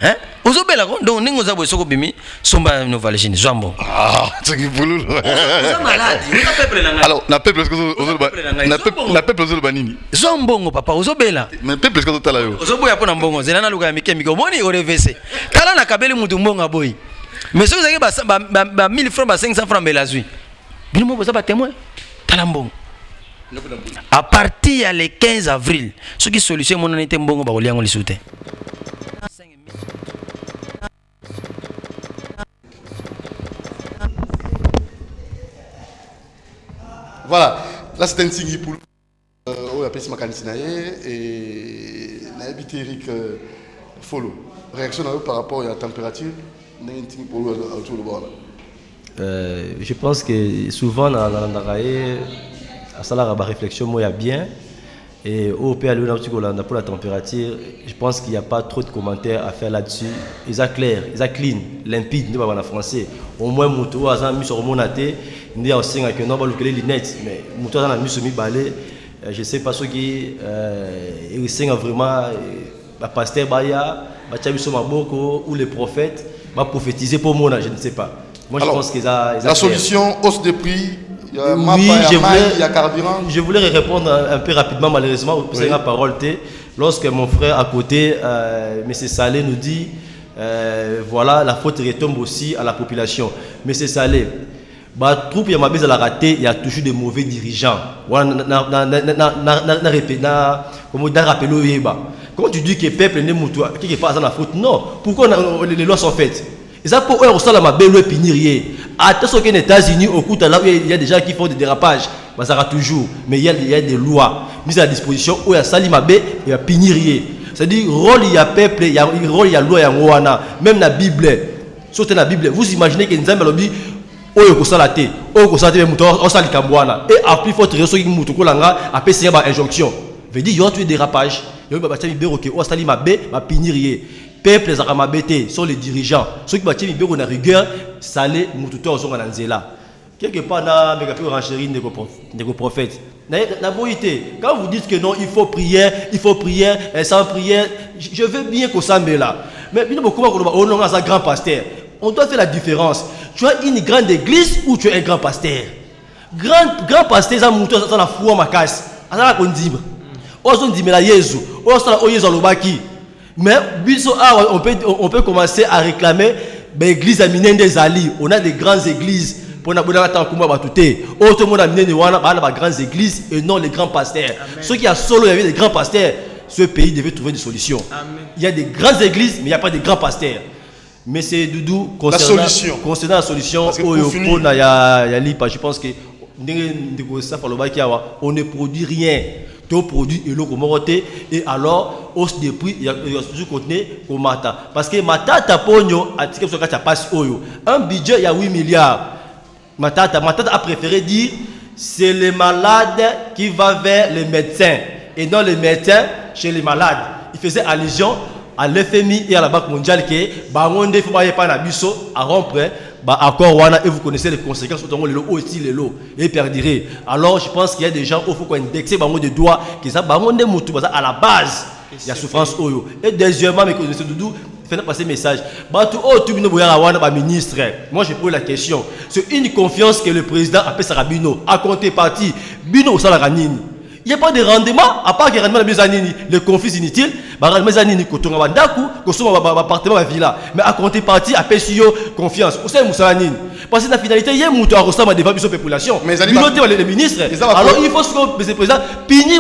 Hein? Ozobela ko donc ningo za bozo ko bimi somba no valejini zwambo. Ah, c'est qui boulou. Oza malade, na peuple na ngai. Alors, na peuple est-ce que na peuple zo banini? Zwambongo papa ozobela. Mais peuple est-ce que tala yo? Ozoboya pona mbongo zela na luka ya mikemi ko moni o revese. Tala na kabeli mutu mbonga boy. Mais so zaki ba 1000 francs ba 500 francs belazui. Bino mo boza ba témoin. Tala mbongo. À partir du 15 avril, ce qui solution mon année mbongo ba oliango lisute. Voilà, là c'est un signe pour on appelle ça Makanisinaye et n'habite Eric follow. Réaction par rapport à la température, n'importe pour autour de bord. Je pense que souvent dans la à ça la réflexion moi bien Et au pays pour la température, je pense qu'il n'y a pas trop de commentaires à faire là-dessus. Ils sont clairs, ils sont clean, limpides, nous parlons en français. Au moins, Moutou a mis sur mon athée, il y a aussi un les lunettes, mais Moutou a mis sur mes balais. Je ne sais pas ce qui est vraiment la pasteur Baya, ou les prophètes, va prophétiser pour moi, je ne sais pas. Moi, je pense qu'ils ont. La solution, hausse de prix. Oui, je voulais répondre un peu rapidement, malheureusement, pour la parole. Lorsque mon frère à côté, M. Salé, nous dit voilà, la faute retombe aussi à la population. M. Salé, troupe il y a la raté, il y a toujours des mauvais dirigeants. Quand tu dis que le peuple n'est pas quelque part dans la faute, non. Pourquoi les lois sont faites? Et ça pour eux, on sent la belle pinir. Attention qu'aux États-Unis, au coup, il y a des gens qui font des dérapages. Ça sera toujours. Mais il y a des lois mises à disposition où il y a Salimabé et il y a pinir. C'est-à-dire, rôle il y a peuple, il y a rôle, il y a loi, il y a Moana. Même la Bible, surtout la Bible, vous imaginez que nous avons dit, oh, il y a la thé, oh, il y a la mouton, oh, il y a et après, il faut tirer sur une mouton, après, c'est une injonction. Veut dire, il y a des dérapages. Il y a des dérapages, oh, Salimabé, il y a pinir. Peuple les sont les dirigeants. Ceux qui battent les na rigueur, salé, moutouto sont en Anzela. Quelque part, na mégapi renchérie des prophètes. La vérité, quand vous dites que non, il faut prier, et sans prière, je veux bien qu'on s'en met là. Mais comment on a un grand pasteur? On doit faire la différence. Tu as une grande église ou tu es un grand pasteur? Grand pasteur, ça mouton, ça la foi ma casse. Ça la condibre. On dit mais la Jésus, on Jésus lobaki. Mais on peut commencer à réclamer l'église à Minende des Ali. On a des grandes églises. Pour nous tout le monde a des grandes églises et non les grands pasteurs. Ceux qui a solo, il y avait des grands pasteurs. Ce pays devait trouver des solutions. Il y a des grandes églises, mais il n'y a pas de grands pasteurs. Mais c'est Doudou concernant la solution. Je pense que on ne produit rien. Produit et l'eau et alors hausse des prix il y a toujours contenu au mata parce que mata tapogno a dit que ça passe oyo un budget il y a 8 milliards mata a préféré dire c'est les malades qui va vers les médecins et non les médecins chez les malades. Il faisait allusion à l'FMI et à la Banque mondiale que bangonde faut pas na biso à rompre accord wana et vous connaissez les conséquences autant le lot aussi les lots et perdirez. Alors je pense qu'il y a des gens où faut qu'on indexer bango de doigts que ça bangonde mutu à la base il y a souffrance oyo et deuxièmement mais connaissez Doudou fait passer message batu oh tu bino boya wana ba ministre. Moi je pose la question, c'est une confiance que le président appelle Sarabino à contrepartie bino ça la ranini. Il n'y a pas de rendement, à part que les conflits inutiles, appartement à villa. Mais à contrepartie, à Pessio, confiance. Parce que la finalité, il y a un débat sur la population. Mais les ministres. Alors il faut que le président punisse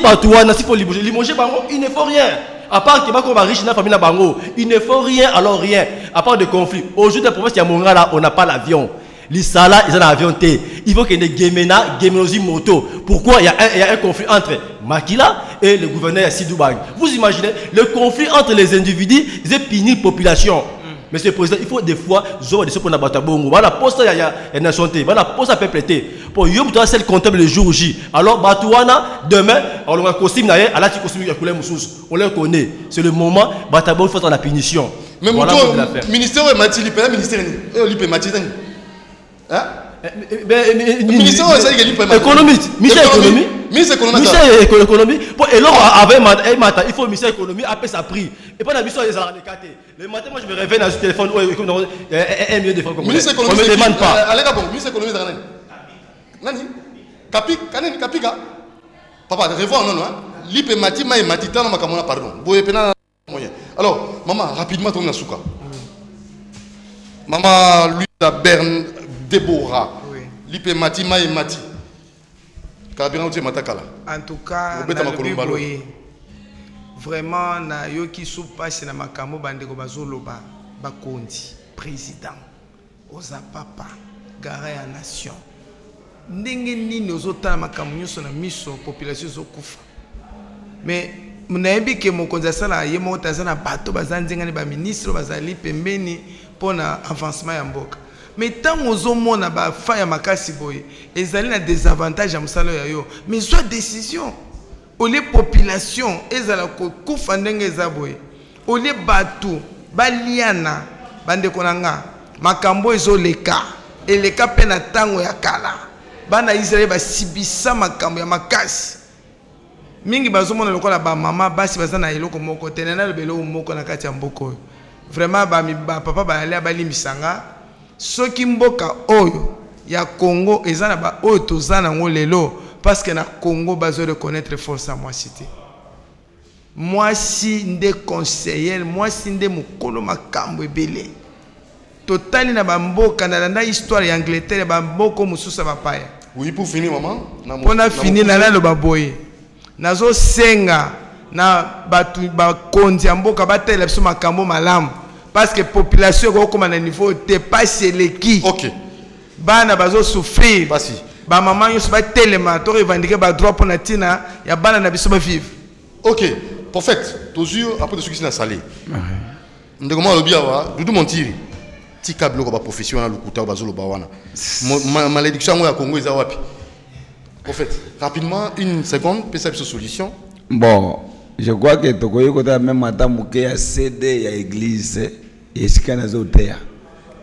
s'il faut limoger, il ne faut rien. À part que comme riche dans la famille Bango, il ne faut rien, alors rien. À part de conflits. Aujourd'hui, dans la province de Mongala, on n'a pas l'avion. Les salades, ils ont l'avion T. Il faut qu'il y ait des Gemenosi moto. Pourquoi il y a un conflit entre Makila et le gouverneur Sidou Bang? Vous imaginez le conflit entre les individus, ils ont puni la population. Monsieur le Président, il faut des fois, des choses pour Nabatabongo. Voilà, poste il y a une santé. Voilà, poste à peuple. Pour yom doit ser comptable le jour J. Alors Batouana demain, on a costume d'ailleurs, à la costume de couleur moussous. On le connaît. C'est le moment. Batabongo faut la punition. Mais voilà, ministère de Matili, ministère de Matili. Ministère économie, ministère économie, et là il faut ministère économie après ça prix et pas la mission les arnaqués. Le matin moi je me réveille dans le téléphone un million de francs comme ça. On me demande pas. Allez bon, ministère économie d'arnaque. Nani? Kapika. Papa, revoir non non. Lipe mati ma matita na makamona pardon. Boye pena moyen. Alors, maman rapidement tourne la souka. Maman lui la Berne Déborah, oui. Lipe Mati, Maï Mati. En tout cas, vraiment, na yo qui sou passe na makamo bandeko bazoloba bakondi président oza papa gare ya nation ndenge nini ozotala makambo nyonso na miso population zokufa mais munayebi ke mokonzi asala ye moko taza na bato baza nzengani ba ministre bazali pembeni pona avancement ya mboka. Mais tant que on a des makasi boy, ils ont des avantages à Moussalo Yayo. Mais soit décision. olie population ezala kokufa ndenge eza boye olie bato baliana bandeko na nga makambo ezoleka eleka mpe na ntango ya kala bana Israeli basibisa makambo ya makasi mingi bazomona lokola bamama basi baza na eloko moko te na lobelo moko na kati ya mboka oyo vraiment bapapa balia balimisanga soki mboka oyo ya Congo eza na ba oyo toza nango lelo parce que na Congo bazo reconnaître force à moi cité mwasi nde conseiller mwasi nde mokolo makambo ebele totali na bamboka na landa histoire ya Angleterre bamboko mususa bapaya. Oui, pour finir maman. On a fini na lo baboye. Nazo senga na batu ba konzi mboka batela biso makambo malamu parce que population ko koma na niveau dépasse l'équi. OK. Bana bazo souffrir. Basi. Ba maman yo ba telema to revendiquer ba droit pour na tina ya bana na biso ba vivre. OK. Prophète, toujours après de ce qui s'est salé. Ndekoma lobiawa, Doudou Montiri. Tika biloko ba professionnel lukuta bazolo bawana. Malédiction ya Congo eza wapi? Prophète, rapidement une seconde, peut être solution. Bon, je crois que tokoyi kota même matin ya CD ya église et sikana zotea.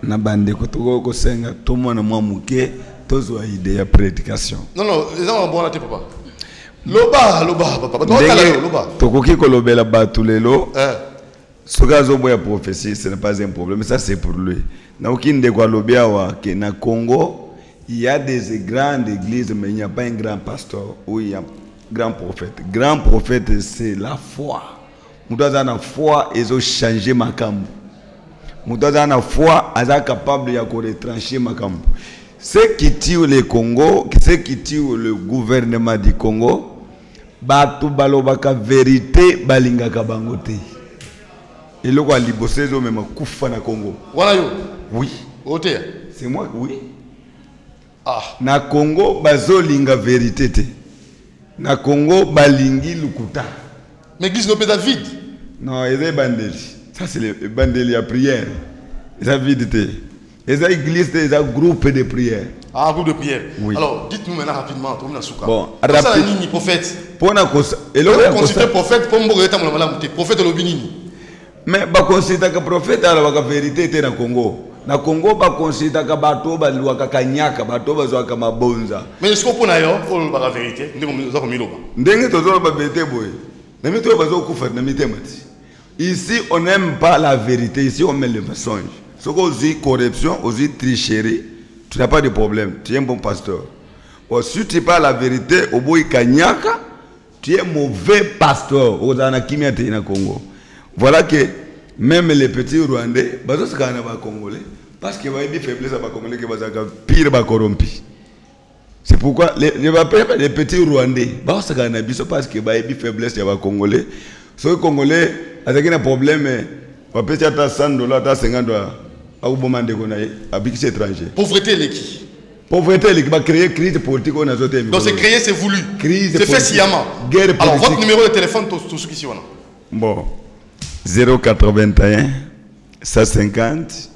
Na bande ko toko ko senga tout mona mwa muke tozo idée ya prédication. Non non, les gens bon la te papa. Loba papa. Loba. Tokoki ko lobela batu lelo. Soka zo boya prophétie, ce n'est pas un problème, ça c'est pour lui. Na okinde kwa lobiawa que na Congo il y a des grandes églises, mais il n'y a pas un grand pasteur ou il y a un grand prophète. Grand prophète, c'est la foi. Nous avons la foi et ont changé ma cambo. Nous avons la foi et sont capables de retrancher ma cambo. Ceux qui tuent le Congo, ceux qui tuent le gouvernement du Congo, batu balobaka vérité balingaka bangote. Et le roi Libosezo même kufa na Congo. Voilà yo. Oui. C'est moi, oui. Ah. Na Congo bazolinga vérité te. Na Congo balingi lukuta. Mais l'église n'est pas vide. Non, il y a bandeli. Ça c'est le bandeli à prière. Il y a vide te. Il y a église, il y a groupe de prière. Ah, groupe de prière. Oui. Alors, dites-nous maintenant rapidement, tout le monde a souka. Bon, rapidement. Prophète. Pour na kosa. Et là, consulter prophète pour me remettre mon malam. Prophète l'obinini. Mais ba consulter que prophète alors la vérité te na Congo. Na Congo ba considérer ka bato ba luaka kanyaka bato ba zoaka mabonza. Mais est-ce qu'on peut nayo pour la vérité ndenge zo miloba. Ndenge tozo ba vérité boy. Na mito ba zo kufa na mitemati. Ici on n'aime pas la vérité, ici on met le mensonge. Ce qu'on dit corruption, on dit tricherie, tu n'as pas de problème, tu es un bon pasteur. Or, si tu parles la vérité au boy kanyaka, tu es mauvais pasteur au Zana Kimiate na Congo. Voilà que même les petits Rwandais, bazo sakana ba Congolais parce que ba bi faiblesse ba Congolais que bazaka pire ba corrompi. C'est pourquoi les petits Rwandais bazo sakana biso parce que ba bi faiblesse ya ba Congolais. So Congolais azaki na problème ba pesi ata $100 ata $50 au bomande ko naye abiki étranger. Pauvreté l'équi. Pauvreté l'équi va créer crise politique on a zoté. Donc c'est créé, c'est voulu. Crise c'est fait sciemment. Guerre politique. Alors votre numéro de téléphone tout ce qui ici on. Bon. 081 150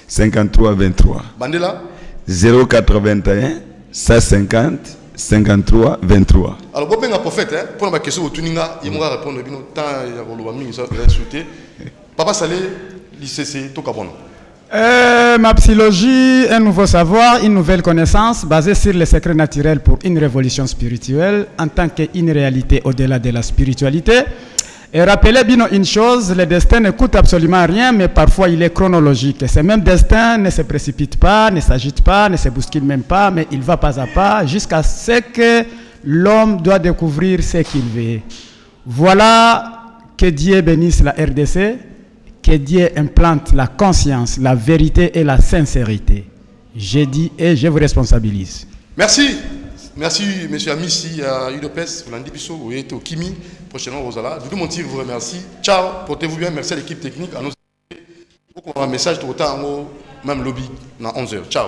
53 23. Bandela 081 150 53 23. Alors, vous avez un prophète, pour la question, il va répondre à temps, il va Papa Salé, l'ICC, tout cabon. Ma psychologie, un nouveau savoir, une nouvelle connaissance basée sur les secrets naturels pour une révolution spirituelle en tant qu'une réalité au-delà de la spiritualité. Et rappelez bien une chose, le destin ne coûte absolument rien, mais parfois il est chronologique. Et ce même destin ne se précipite pas, ne s'agite pas, ne se bouscule même pas, mais il va pas à pas jusqu'à ce que l'homme doit découvrir ce qu'il veut. Voilà, que Dieu bénisse la RDC, que Dieu implante la conscience, la vérité et la sincérité. J'ai dit et je vous responsabilise. Merci. Merci, monsieur Amissi, à UDPS, Landi Bissot, vous êtes au Kimi, prochainement Rosala. Doudou Montir vous remercie. Ciao, portez-vous bien, merci à l'équipe technique, à nos. Un message tout le temps, même lobby, dans 11h. Ciao.